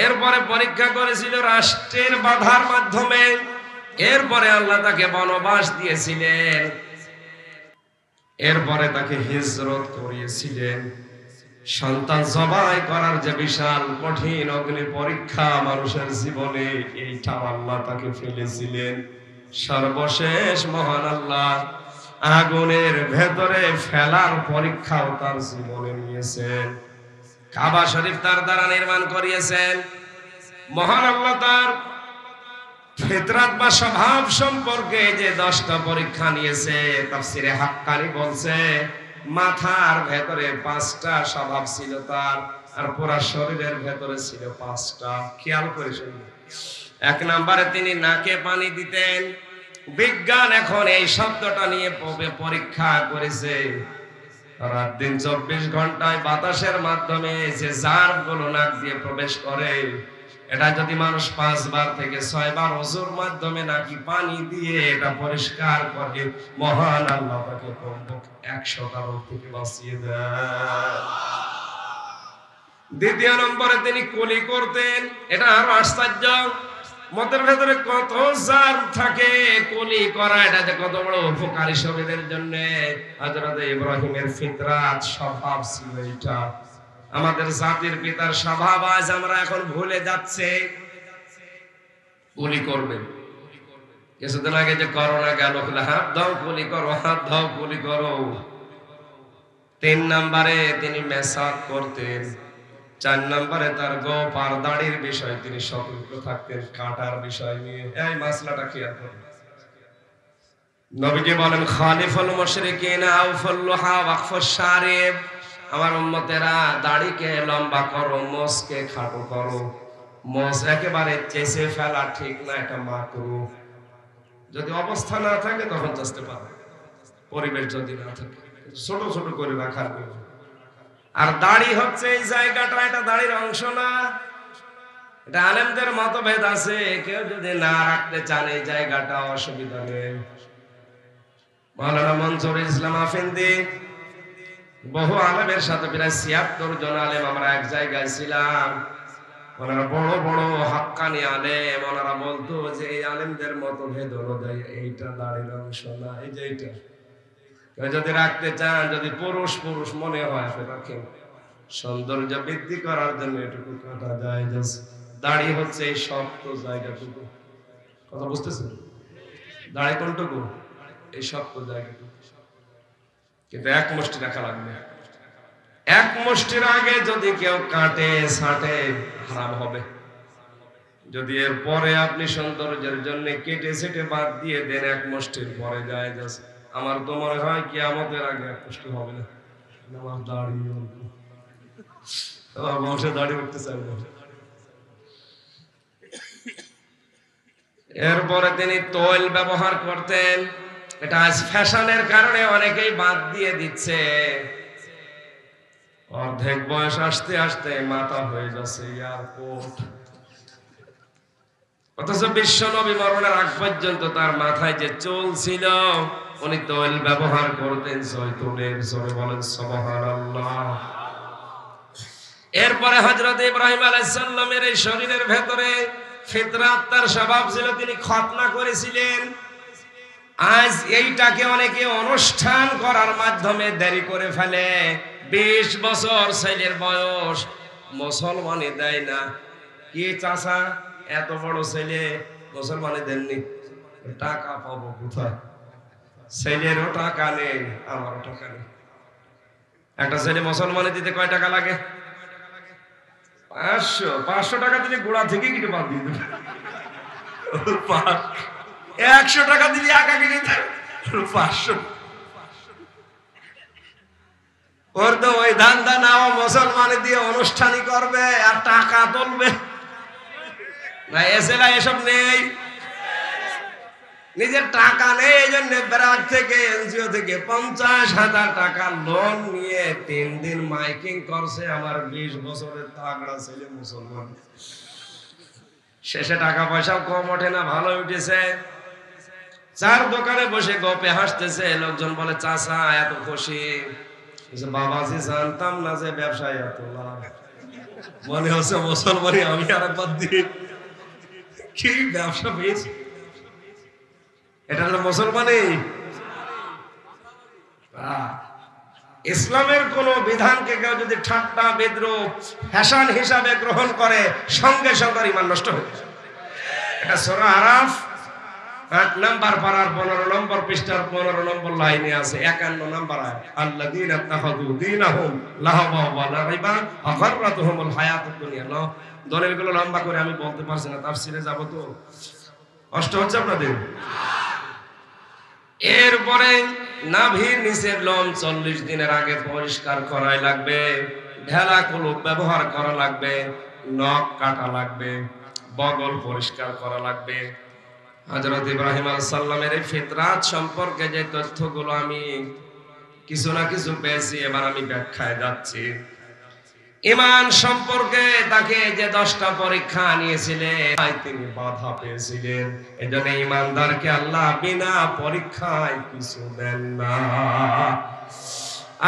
এরপরে পরীক্ষা করেছিল রাষ্ট্রের বাধার মাধ্যমে, এরপরে আল্লাহ তাকে বনবাস দিয়েছিলেন, এরপরে তাকে হিজরত করিয়েছিলেন। সন্তান জবাই করার যে বিশাল কঠিন অগ্নি পরীক্ষা মানুষের জীবনে, এইটা আল্লাহ তাকে ফেলেছিলেন। সর্বশেষ মহান আল্লাহ আগুনের ভেতরে ফেলার পরীক্ষাও তার জীবনে নিয়েছেন। কাবা শরীফ তার দ্বারা নির্মাণ করিয়েছেন। মহান আল্লাহ তার ফিতরাত বা স্বভাব সম্পর্কে যে 10টা পরীক্ষা নিয়েছে, তাফসীরে হাক্কানি বলছে মাথার ভেতরে 5টা স্বভাব ছিল তার, আর পুরা শরীরের ভেতরে ছিল 5টা। খেয়াল করে শুনুন। 1 নম্বরে তিনি নাকে পানি দিতেন। বিজ্ঞান এখন এই শব্দটা নিয়ে পরীক্ষা করেছে। রাত দিন 24 ঘন্টায় বাতাসের মাধ্যমে যে জার্ম গুলো নাক দিয়ে প্রবেশ করে, এটা যদি মানুষ 5 বার থেকে 6 বার ওযুর মাধ্যমে নাকি পানি দিয়ে এটা পরিষ্কার করে, মহান আল্লাহ তাকে কমপক্ষে 100টা রোগ থেকে বাঁচিয়ে দেয়। দ্বিতীয় নম্বরে তিনি কুলি করতেন। এটা আরো আশ্চর্য। মতের ভেতরে কত জার্ম থাকে, কুলি করা এটা যে কত বড় উপকারী শরীরের জন্য। হযরত ইব্রাহিমের ফিতরাত স্বভাব ছিল এটা। আমাদের জাতির পিতার স্বভাব আজ আমরা এখন ভুলে যাচ্ছে। কুলি করবে। কিছুদিন আগে যে করোনা গেল, হাত দাও কুলি করো, হাত দাও কুলি করো। 3 নম্বরে তিনি মেসাক করতেন। 4 নম্বরে তার গোপ আর দাড়ির বিষয় তিনি সতর্ক থাকতেন, কাটার বিষয় নিয়ে। এই মাসলাটা খেয়াল করুন। নবীজি বলেন, খালিফুল মুশরিকিনা আউফুল লুহা ওয়াকফুশ শারিব। আমার উম্মতেরা দাড়িকে লম্বা করো, মোছকে খাটো করো। মোছ একেবারে চেঁচে ফেলা ঠিক না, এটা মাকরুহ। যদি অবস্থা না থাকে তখন চেষ্টা পাবে, পরিবেশ যদি না থাকে ছোট ছোট করে রাখার। আর দাড়ি হচ্ছে এই জায়গাটা, এটা দাড়ির অংশ না। এটা আলেমদের মতভেদ আছে, কেউ যদি না রাখতে চান এই জায়গাটা অসুবিধা নেই। মাওলানা মনসুর ইসলাম আফেন্দি বহু আলেমের সাথে প্রায় ৭৬ জন আলেম আমরা এক জায়গায় ছিলাম। ওনারা বড় বড় হাক্কানি আলেম। ওনারা বলতো যে এই আলেমদের মতভেদ অনুযায়ী এইটা দাড়ির অংশ না, এই যে এইটা যদি রাখতে চান, যদি পুরুষ পুরুষ মনে হয় রাখেন, সৌন্দর্য বৃদ্ধি করার জন্য এটুকু কাটা যায়। দাড়ি হচ্ছে এই শক্ত জায়গাটুকু। কথা বুঝতেছেন? দাড়ি কোনটুকু? এই শক্ত জায়গাটুকু। কিন্তু 1 মুষ্টি রাখা লাগবে। 1 মুষ্টির আগে যদি কেউ কাটে ছাটে হারাম হবে। যদি এর পরে আপনি সৌন্দর্যের জন্য কেটে ছেটে বাদ দিয়ে দেন 1 মুষ্টির পরে যায়, আমার তো মনে হয় কিয়ামতের আগে 1 মুষ্টি হবে না। আমার দাড়ি, আমার বংশে দাড়ি উঠতে চাইবে। এরপরে তিনি তৈল ব্যবহার করতেন। এটা আজ ফ্যাশনের কারণে অনেকেই বাদ দিয়ে দিচ্ছে। অর্ধেক বয়স আসতে আসতে মাথা হয়ে যাচ্ছে এয়ারপোর্ট। অথচ বিশ্ব নবী মরণের আগ পর্যন্ত তার মাথায় যে চুল ছিল, উনি তৈল ব্যবহার করতেন জয়তুনের। জোরে বলেন সুবহানাল্লাহ। এরপরে হযরত ইব্রাহিম আলাইহিস সালামের এই শরীরের ভেতরে ফিতরাত, তার স্বভাব ছিল, তিনি খতনা করেছিলেন। আজ এইটাকে অনেকে অনুষ্ঠান করার মাধ্যমে দেরি করে ফেলে। 20 বছর ছেলের বয়স, মুসলমানে দেয় না। কি চাচা, এত বড় ছেলে মুসলমানে দেননি, টাকা পাবো কোথায়? ছেলেরও টাকা নেই, আমারও টাকা নেই। একটা ছেলে মুসলমানে দিতে কয় টাকা লাগে? 500 টাকা দিলে গোড়া থেকে কিনে বাদ দিয়ে দেবে। 100 টাকা দিলে আঁকা কিনে 500। ওর তো ওই ধান্দা না, মুসলমানে দিয়ে অনুষ্ঠানই করবে আর টাকা তুলবে না। এসেলা এসব নেই, নিজের টাকা নেই। এই জন্য ব্র্যাক থেকে, এনজিও থেকে 50,000 টাকা লোন নিয়ে 3 দিন মাইকিং করছে। আমার 20 বছরের তাগড়া ছেলে মুসলমান। শেষে টাকা পয়সাও কম ওঠে না, ভালো উঠেছে। 4 দোকানে বসে গপে হাসতেছে। লোকজন বলে, চাচা এত খুশি? বাবাজি জানতাম না যে ব্যবসায় এত লাভ। মনে হচ্ছে মুসলমানি আমি আরেকবার দিই। কি ব্যবসা পেয়েছি, এটা হলো মুসলমানি। ইসলামের কোন বিধানকে কেউ যদি ঠাট্টা বিদ্রুপ ফ্যাশন হিসাবে গ্রহণ করে, সঙ্গে সঙ্গে ঈমান নষ্ট হয়ে যায়। এটা সূরা আরাফ 8 নম্বর পারার 15 নম্বর পৃষ্ঠার 15 নম্বর লাইনে আছে, 51 নম্বর আয়াত। আল্লাযীনা তাখাযু দীনাহুম লাহওয়া ওয়া লাইবা ওয়া গাররাতুহুমুল হায়াতুদ দুনিয়া। দলিলগুলো লম্বা করে আমি বলতে পারছি না, তাফসীরে যাব তো কষ্ট হচ্ছে আপনাদের। এরপরে নাভির নিচের লোম 40 দিনের আগে পরিষ্কার করাই লাগবে। ঢেলা কলুপ ব্যবহার করা লাগবে, নখ কাটা লাগবে, বগল পরিষ্কার করা লাগবে। হযরত ইব্রাহিম আলাইহিস সালামের এই ফিতরাত সম্পর্কে যে তথ্যগুলো আমি কিছু না কিছু পেয়েছি, এবার আমি ব্যাখ্যায় যাচ্ছি। ঈমান সম্পর্কে তাকে যে 10টা পরীক্ষা নিয়েছিলেন তিনি বাধা পেয়েছিলেন। এজন্য ঈমানদারকে আল্লাহ বিনা পরীক্ষায় কিছু দেন না।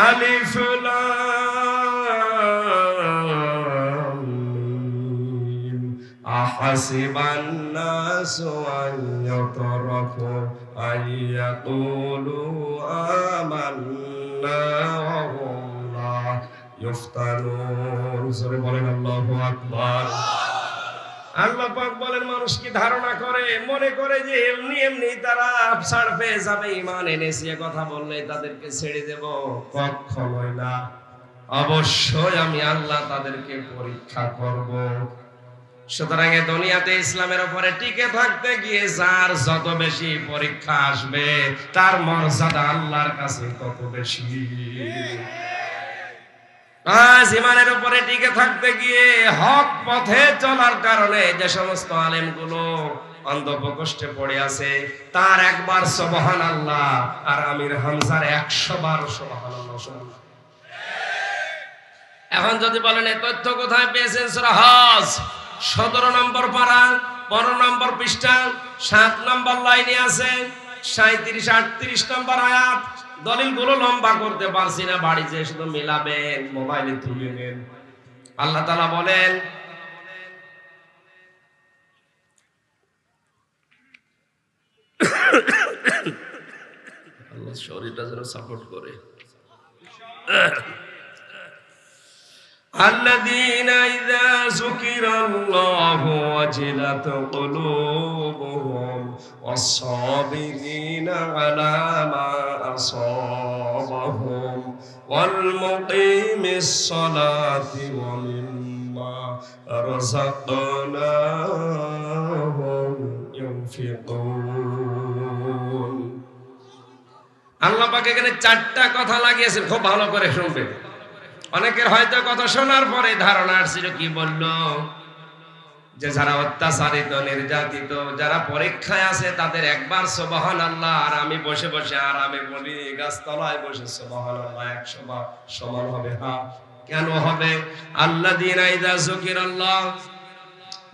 আলিফ লাম মিম আহাসিবান নাসু আন ইউতরাকু আইয়াকুলু আমান্না ওয়া হুম লা ইফতানুন। জোরে বলেন আল্লাহু আকবার। আল্লাহ পাক বলেন, মানুষ কি ধারণা করে, মনে করে যে এমনি এমনি তারা ছাড় পেয়ে যাবে, ঈমান এনেছে কথা বললে তাদেরকে ছেড়ে দেব? কখনোই না। অবশ্যই আমি আল্লাহ তাদেরকে পরীক্ষা করব। সুতরাং এই দুনিয়াতে ইসলামের উপরে টিকে থাকতে গিয়ে যার যত বেশি পরীক্ষা আসবে তার মর্যাদা আল্লাহর কাছে তত বেশি। আজ ঈমানের উপরে টিকে থাকতে গিয়ে হক পথে চলার কারণে যে সমস্ত আলেমগুলো অন্ধপ্রকোষ্ঠে পড়ে আছে, তার একবার সুবহানাল্লাহ আর আমির হামজার 100 বার সুবহানাল্লাহ। এখন যদি বলেন এই তথ্য কোথায় পেয়েছেন? সূরা হজ 17 নম্বর পারা 15 নম্বর পৃষ্ঠা 7 নম্বর লাইনে আছে, 37 38 নম্বর আয়াত। দলিলগুলো লম্বা করতে পারছি না, বাড়ি যে শুধু মিলাবেন, মোবাইলে তুলে নেন। আল্লাহ তাআলা বলেন, আল্লাহ শরীরটা যেন সাপোর্ট করে। الذين إذا ذكر الله وجلت قلوبهم والصابرين على ما أصابهم والمقيم الصلاة ومما رزقناهم ينفقون। আল্লাহ পাক এখানে 4টা কথা লাগিয়েছেন, খুব ভালো করে শুনবেন। অনেকের হয়তো কথা শোনার পরে ধারণা আসছিল, কি বললো যে যারা অত্যাচারিত, নির্যাতিত, যারা পরীক্ষায় আছে তাদের একবার সুবহানাল্লাহ আর আমি বসে বসে আরামে বলি গাছতলায় বসে সুবহানাল্লাহ 100 বার সমান হবে। হ্যাঁ, কেন হবে? আল্লাযীনা ইযা যুকিরাল্লাহ,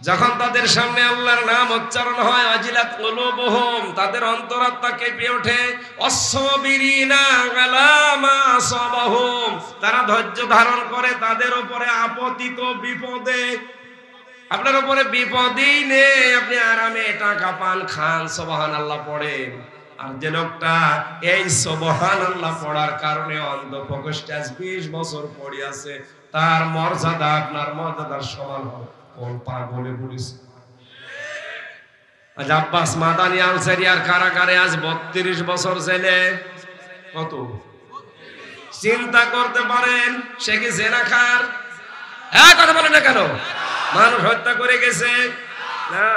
যখন তাদের সামনে আল্লাহর নাম উচ্চারণ হয়, ওয়াজিলাত কুলুবুহুম, তাদের অন্তরাত্মা কেঁপে ওঠে, ওয়াসসাবিরিনা আলা মা আসাবাহুম, তারা ধৈর্য ধারণ করে তাদের উপরে আপতিত বিপদে। আপনার উপরে বিপদই নেই, আপনি আরামে টাকা পান, খান, সুবহানাল্লাহ পড়েন। আর যে লোকটা এই সুবহানাল্লাহ পড়ার কারণে অন্ধপ্রকোষ্ঠে 20 বছর পড়ে আছে, তার মর্যাদা আপনার মর্যাদার সমান হবে। কোন পাগলে বলেছে? আজ আব্বাস মাদানি আনসারিয়ার কারাগারে আজ 32 বছর জেলে। কত চিন্তা করতে পারেন? সে কি জেনাখার? হ্যাঁ, কথা বলেন না কেন? মানুষ হত্যা করে গেছে না?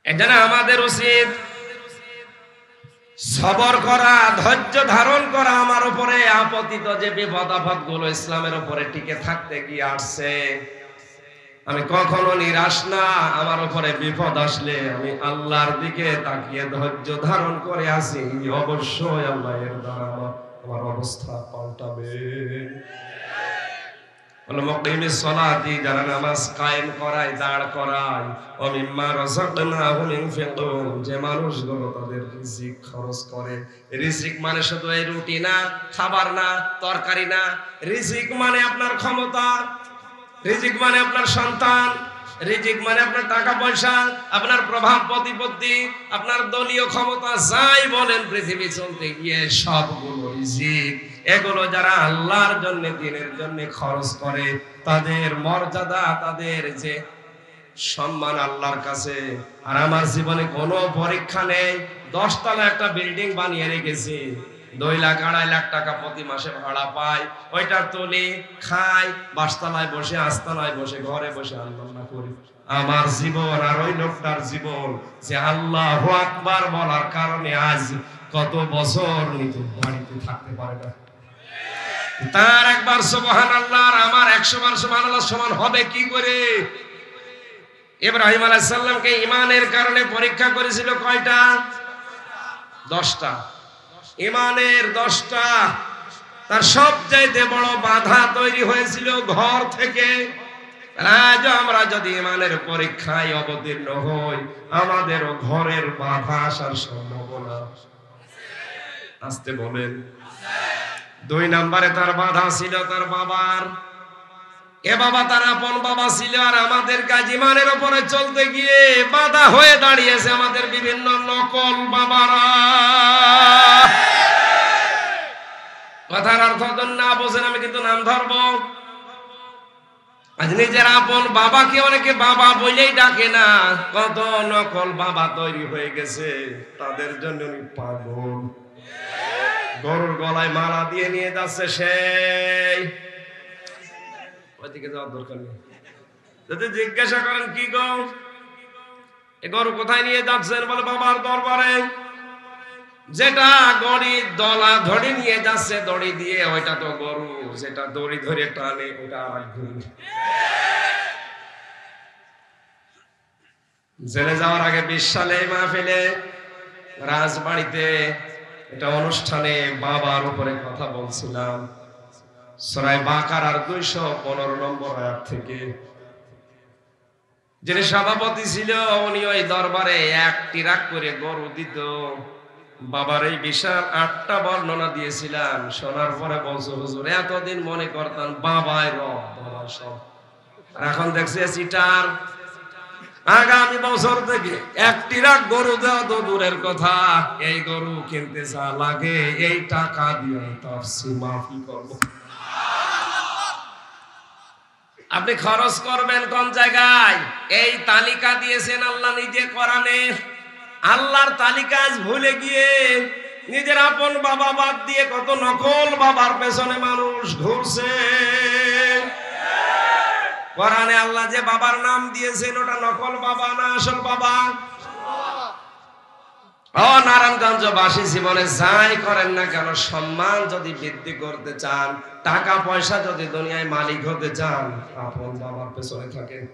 এটা না, আমাদের উচিত সবর করা, ধৈর্য ধারণ করা। আমার উপরে আপতিত যে বিপদ আপদ গুলো ইসলামের উপরে টিকে থাকতে গিয়ে আসছে, আমি কখনো নিরাশ না। আমার উপরে বিপদ আসলে আমি আল্লাহর দিকে তাকিয়ে ধৈর্য ধারণ করে আছি, অবশ্যই আল্লাহ এর দ্বারা আমার অবস্থা পাল্টাবে। মুকিমিস সালাতি, যারা নামাজ কায়েম করায়, দাঁড় করায়, ও মিম্মা রাযাকনাহুম ইউনফিকুন, যে মানুষগুলো তাদের রিজিক খরচ করে। রিজিক মানে শুধু এই রুটি না, খাবার না, তরকারি না। রিজিক মানে আপনার ক্ষমতা, রিজিক মানে আপনার সন্তান, রিজিক মানে আপনার টাকা পয়সা, আপনার প্রভাব প্রতিপত্তি, আপনার দলীয় ক্ষমতা, যাই বলেন পৃথিবী চলতে গিয়ে সবগুলো রিজিক। এগুলো যারা আল্লাহর জন্য, দ্বীনের জন্য খরচ করে, তাদের মর্যাদা, তাদের যে সম্মান আল্লাহর কাছে। আর আমার জীবনে কোনো পরীক্ষা নেই। 10 তলা একটা বিল্ডিং বানিয়ে রেখেছি, 2 লাখ 2.5 লাখ টাকা প্রতি মাসে ভাড়া পাই, ওইটা তুলি, খাই, 5 তলায় বসে, 8 তলায় বসে, ঘরে বসে আল্লাহ করি। আমার জীবন আর ওই লোকটার জীবন যে আল্লাহু আকবার বলার কারণে আজ কত বছর নিজের বাড়িতে থাকতে পারে না। তার একবার সুবহানাল্লাহ আর আমার 100 বার সুবহানাল্লাহ সমান হবে কি করে? ইব্রাহিম আলাইহিস সালামকে ঈমানের কারণে পরীক্ষা করেছিল কয়টা? 10টা। ঈমানের 10টা। তার সবচাইতে বড় বাধা তৈরি হয়েছিল ঘর থেকে। আজ আমরা যদি ঈমানের পরীক্ষায় অবতীর্ণ হই, আমাদেরও ঘরের বাধা আসার সম্ভাবনা আসতে বলেন। 2 নম্বরে তার বাধা ছিল তার বাবার। এ বাবা তার আপন বাবা ছিল, আর আমাদের কাজ ঈমানের উপরে চলতে গিয়ে বাধা হয়ে দাঁড়িয়েছে আমাদের বিভিন্ন নকল বাবারা। কথার অর্থ না বোঝেন আমি কিন্তু নাম ধরবো। আজ নিজের আপন বাবাকে অনেকে বাবা বলেই ডাকে না, কত নকল বাবা তৈরি হয়ে গেছে। তাদের জন্য পাগল। গরুর গলায় মালা দিয়ে নিয়ে যাচ্ছে সেই, ওইদিকে যাওয়ার দরকার নেই। যদি জিজ্ঞাসা করেন কি গো এ গরু কোথায় নিয়ে যাচ্ছেন, বলে বাবার দরবারে। যেটা গড়ি দলা ধরে নিয়ে যাচ্ছে দড়ি দিয়ে, ওইটা তো গরু। যেটা দড়ি ধরে টানে ওটা আরেক গরু। জেলে যাওয়ার আগে 20 সালে মাহফিলে রাজবাড়িতে এটা অনুষ্ঠানে বাবার উপরে কথা বলছিলাম। সূরা বাকারার 215 নম্বর আয়াত থেকে। যিনি সভাপতি ছিল উনি ওই দরবারে 1 ট্রাক করে গরু দিত। বাবার এই বিশাল 8টা বর্ণনা দিয়েছিলাম। শোনার পরে বলছো হুজুর এতদিন মনে করতাম বাবাই রব, বাবা সব। আর এখন দেখছি চিটার। আগামী বছর থেকে 1 ট্রাক গরু দেওয়া তো দূরের কথা, এই গরু কিনতে যা লাগে এই টাকা দিয়ে তাফসীর মাফি করব। আপনি খরচ করবেন কোন জায়গায়? এই তালিকা দিয়েছেন আল্লাহ নিজে কোরআনে। আল্লাহর তালিকা আজ ভুলে গিয়ে নিজের আপন বাবা বাদ দিয়ে কত নকল বাবার পেছনে মানুষ ঘুরছে। কোরআনে আল্লাহ যে বাবার নাম দিয়েছেন ওটা নকল বাবা না আসল বাবা? ও নারায়ণগঞ্জবাসী, জীবনে যাই করেন না কেন, সম্মান যদি বৃদ্ধি করতে চান, টাকা পয়সা যদি দুনিয়ায় মালিক হতে চান, আপন বাবার পেছনে থাকেন।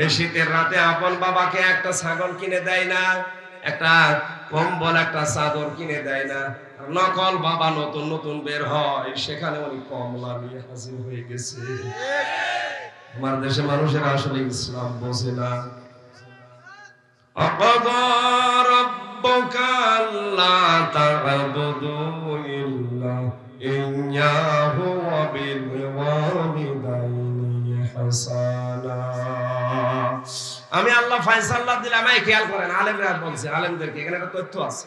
এই শীতের রাতে আপন বাবাকে একটা ছাগল কিনে দেয় না, একটা কম্বল একটা চাদর কিনে দেয় না। নকল বাবা নতুন নতুন বের হয়, সেখানে উনি কমলা নিয়ে হাজির হয়ে গেছে। আমার দেশে মানুষের আসলে ইসলাম বোঝে না। أقضى ربك ألا تعبدوا إلا إياه وبالوالدين إحسانا। আমি আল্লাহ ফয়সালা দিলাম। এই খেয়াল করেন, আলেমরা বলছে, আলেমদেরকে এখানে একটা তথ্য আছে।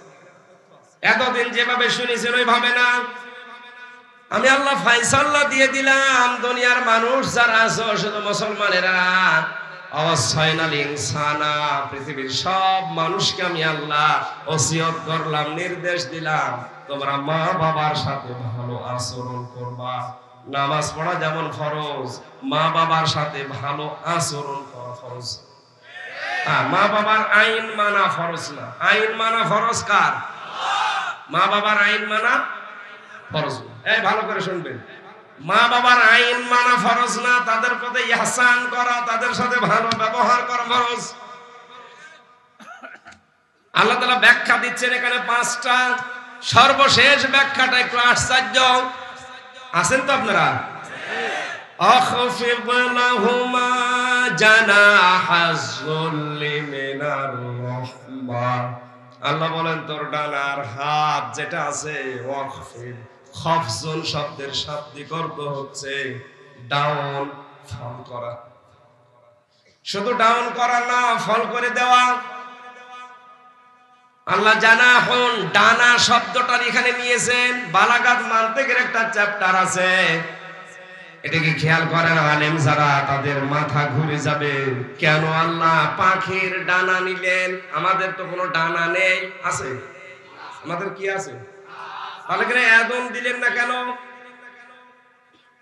এতদিন যেভাবে শুনেছেন ওইভাবে না। আমি আল্লাহ ফয়সালা দিয়ে দিলাম, দুনিয়ার মানুষ যারা আছে শুধু মুসলমানেরা, পৃথিবীর সব মানুষকে আমি আল্লাহ ওসিয়ত করলাম, নির্দেশ দিলাম, তোমরা মা বাবার সাথে ভালো আচরণ করবা। নামাজ পড়া যেমন ফরজ, মা বাবার সাথে ভালো আচরণ করা ফরজ। মা বাবার আইন মানা ফরজ না। আইন মানা ফরজ কার? মা বাবার আইন মানা ফরজ। এই ভালো করে শুনবেন, মা বাবার আইন মানা ফরজ না, তাদের প্রতি ইহসান করা, তাদের সাথে ভালো ব্যবহার করা ফরজ। আল্লাহ তাআলা ব্যাখ্যা দিচ্ছেন এখানে 5টা। সর্বশেষ ব্যাখ্যাটা একটু আশ্চর্য। আছেন তো আপনারা? আখফিদ লাহুমা জানাহাজ যুল্লি মিনার রাহমা। আল্লাহ বলেন তোর ডানার হাত যেটা আছে, ওয়াকফিদ, খফজুন শব্দের শাব্দিক অর্থ হচ্ছে ডাউন, ফল করা। শুধু ডাউন করা না, ফল করে দেওয়া। আল্লাহ জানাহুন, ডানা শব্দটার এখানে নিয়েছেন। বালাগাত মানতিকের একটা চ্যাপ্টার আছে, এটাকে খেয়াল করেন আলেম যারা, তাদের মাথা ঘুরে যাবে। কেন আল্লাহ পাখির ডানা নিলেন? আমাদের তো কোনো ডানা নেই। আছে? আমাদের কি আছে? তাহলে কেন আদম দিলেন না কেন?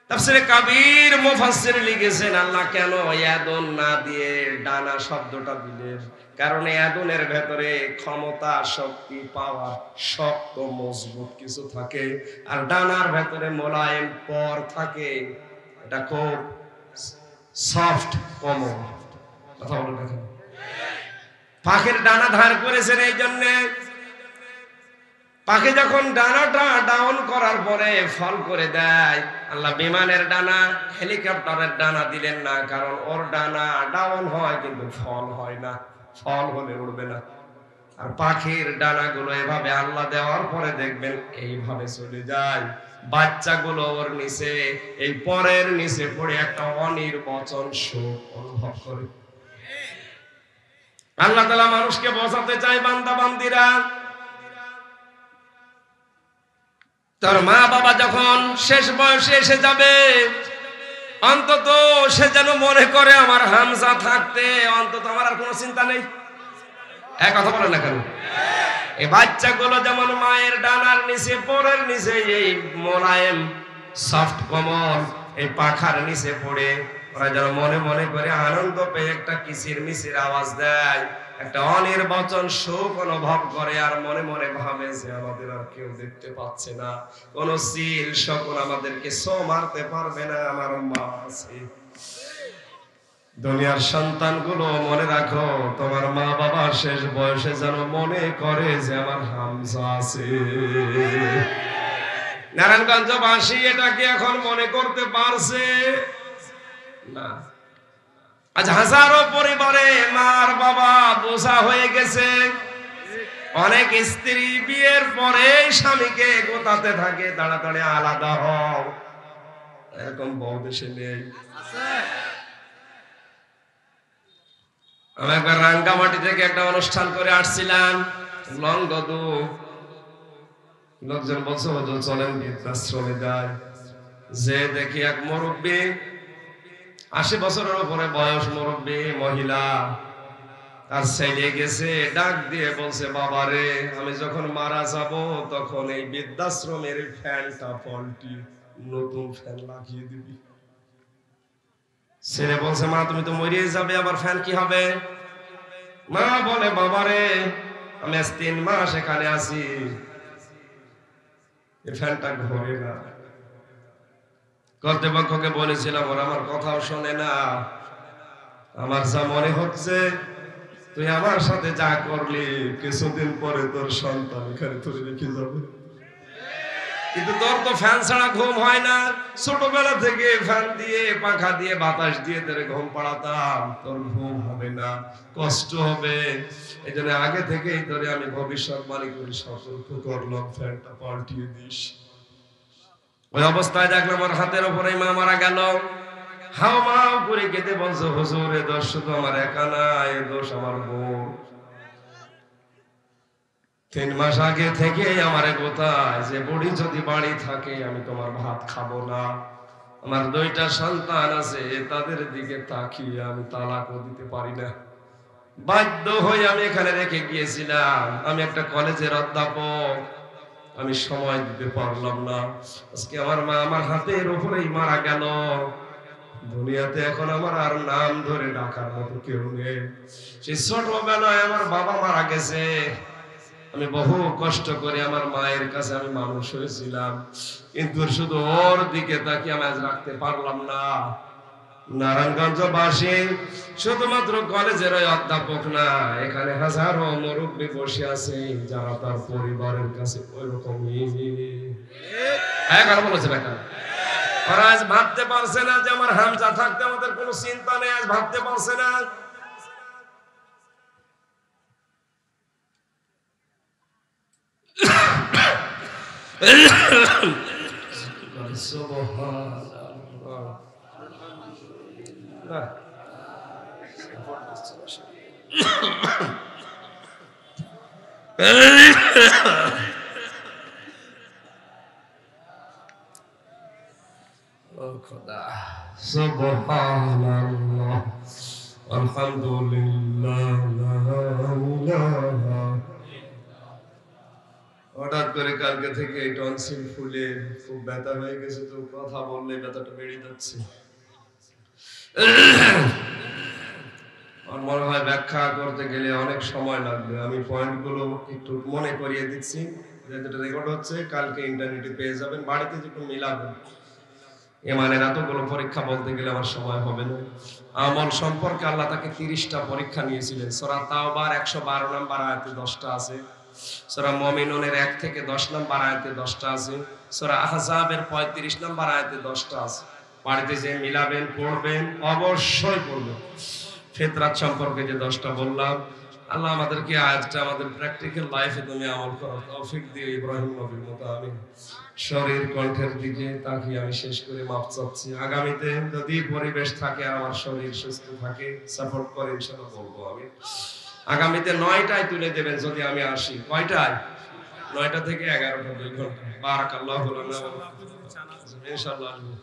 তাফসীরে কাবীর মুফাসসির লিখেছেন আল্লাহ কেন আদম না দিয়ে ডানা শব্দটা দিলেন। কারণ এই আগুনের ভেতরে ক্ষমতা, শক্তি, পাওয়ার, শক্ত মজবুত কিছু থাকে, আর ডানার ভেতরে মোলায়েম পর থাকে। এটা খুব সফট কোমল। কথা বলে দেখেন, পাখির ডানা ধার করেছেন এই জন্যে। পাখি যখন ডানাটা ডাউন করার পরে ফল করে দেয়, আল্লাহ বিমানের ডানা, হেলিকপ্টারের ডানা দিলেন না, কারণ ওর ডানা ডাউন হয় কিন্তু ফল হয় না, ফল হলে উড়বে না। আর পাখির ডানাগুলো এভাবে আল্লাহ দেওয়ার পরে দেখবেন এইভাবে চলে যায়, বাচ্চাগুলো ওর নিচে, এই পরের নিচে পড়ে একটা অনির্বচন সুখ অনুভব করে। আল্লাহ তাআলা মানুষকে বোঝাতে চায়, বান্দা বান্দিরা, তোর মা বাবা যখন শেষ বয়সে এসে যাবে, অন্তত সে যেন মনে করে আমার হামজা থাকতে অন্তত আমার আর কোনো চিন্তা নেই। এক কথা বলে না কেন? এই বাচ্চাগুলো যেমন মায়ের ডানার নিচে, পরের নিচে এই মোলায়েম সফট কোমল এই পাখার নিচে পড়ে, ওরা যেন মনে মনে করে আনন্দ পেয়ে একটা কিচির মিচির আওয়াজ দেয়, একটা অনির্বচন সুখ অনুভব করে, আর মনে মনে ভাবে যে আমাদের আর কেউ দেখতে পাচ্ছে না, কোন সিল শকুন আমাদেরকে ছো মারতে পারবে না, আমার মা আছে। দুনিয়ার সন্তানগুলো মনে রাখো, তোমার মা বাবা শেষ বয়সে যেন মনে করে যে আমার হামজা আছে। নারায়ণগঞ্জবাসী এটা কি এখন মনে করতে পারছে? না। আজ হাজারো পরিবারে মার বাবা বোঝা হয়ে গেছে। অনেক স্ত্রী বিয়ের পরে স্বামীকে গোতাতে থাকে, তাড়াতাড়ি আলাদা হও। এরকম বহু দেশে নেই। আমি একবার রাঙ্গামাটি থেকে একটা অনুষ্ঠান করে আসছিলাম, লংগদু। লোকজন বলছে হুজুর চলেন বৃদ্ধাশ্রমে যায়। যে দেখি এক মুরব্বী, 80 বছরের উপরে বয়স, মুরব্বী মহিলা, তার ছেলে গেছে, ডাক দিয়ে বলছে, বাবা রে, আমি যখন মারা যাব তখন এই বৃদ্ধাশ্রমের ফ্যানটা পাল্টি নতুন ফ্যান লাগিয়ে দিবি। ছেলে বলছে, মা তুমি তো মরিয়ে যাবে, আবার ফ্যান কি হবে? মা বলে, বাবা রে, আমি আজ 3 মাস এখানে আছি, এই ফ্যানটা ঘোরে না। কর্তৃপক্ষকে বলেছিলাম, ওরা আমার কথাও শোনে না। আমার যা মনে হচ্ছে, তুই আমার সাথে যা করলি, কিছুদিন পরে তোর সন্তান এখানে তুলে রেখে যাবে। কিন্তু তোর তো ফ্যান ছাড়া ঘুম হয় না। ছোটবেলা থেকে ফ্যান দিয়ে, পাখা দিয়ে, বাতাস দিয়ে তোর ঘুম পাড়াতাম, তোর ঘুম হবে না, কষ্ট হবে। এই জন্য আগে থেকেই তোরে আমি ভবিষ্যৎবাণী করে সতর্ক করলাম, ফ্যানটা পাল্টিয়ে দিস। ওই অবস্থায় দেখলাম আমার হাতের উপরে মা মারা গেল। হাও মাও করে কেঁদে বলছে, হুজুর এ দোষ শুধু আমার একা না, এ দোষ আমার বউ। 3 মাস আগে থেকে আমার কোথায় যে বুড়ি যদি বাড়ি থাকে আমি তোমার ভাত খাবো না। আমার 2টা সন্তান আছে, তাদের দিকে তাকিয়ে আমি তালাকও দিতে পারি না। বাধ্য হয়ে আমি এখানে রেখে গিয়েছিলাম। আমি একটা কলেজের অধ্যাপক, আমি সময় দিতে পারলাম না। আজকে আমার মা আমার হাতের উপরেই মারা গেল। দুনিয়াতে এখন আমার আর নাম ধরে ডাকার মতো কেউ নেই। সেই ছোটবেলায় আমার বাবা মারা গেছে, আমি বহু কষ্ট করে আমার মায়ের কাছে আমি মানুষ হয়েছিলাম, কিন্তু শুধু ওর দিকে তাকিয়ে আমি আজ রাখতে পারলাম না। নারায়ণগঞ্জবাসী শুধুমাত্র কলেজের ওই অধ্যাপক না, এখানে হাজারো মুরব্বী বসে আছে যারা তার পরিবারের কাছে ওই রকমই। বলেছে বেটা, ওরা আজ ভাবতে পারছে না যে আমার হামজা থাকতে আমাদের কোনো চিন্তা নেই, আজ ভাবতে পারছে না। সুবহানাল্লাহ, আলহামদুলিল্লাহ, হঠাৎ করে কালকে থেকে টনসিল ফুলে খুব ব্যথা হয়ে গেছে, তো কথা বললে ব্যথাটা বেড়ে যাচ্ছে। আমার মনে হয় ব্যাখ্যা করতে গেলে অনেক সময় লাগবে। আমি পয়েন্টগুলো একটু মনে করিয়ে দিচ্ছি, যেটা রেকর্ড হচ্ছে কালকে ইন্টারনেটে পেয়ে যাবেন, বাড়িতে একটু মিলাবেন। ইমানের এতগুলো পরীক্ষা বলতে গেলে আমার সময় হবে না। আমল সম্পর্কে আল্লাহ তাকে 30টা পরীক্ষা নিয়েছিলেন। সূরা তাওবার 112 নম্বর আয়াতে 10টা আছে, সূরা মুমিনুনের 1 থেকে 10 নম্বর আয়াতে 10টা আছে, সূরা আহজাবের 35 নম্বর আয়াতে 10টা আছে। বাড়িতে যে মিলাবেন, পড়বেন, অবশ্যই পড়বেন। ফিতরাত সম্পর্কে যে 10টা বললাম, আল্লাহ আমাদেরকে আয়াতটা আমাদের প্র্যাকটিক্যাল লাইফে তুমি আমল করার তৌফিক দিও ইব্রাহিম নবীর মতো। আমিন। শরীর কণ্ঠের দিকে তাকিয়ে আমি শেষ করে মাপ চাচ্ছি। আগামীতে যদি পরিবেশ থাকে আর আমার শরীর সুস্থ থাকে, সাপোর্ট করে ইনশাআল্লাহ বলবো আমি। আগামীতে 9টায় তুলে দেবেন যদি আমি আসি। কয়টায়? 9টা থেকে 11টা, 2 ঘন্টা। বারাকাল্লাহু লানা ওয়া লাকুম। ইনশাআল্লাহ আসবো।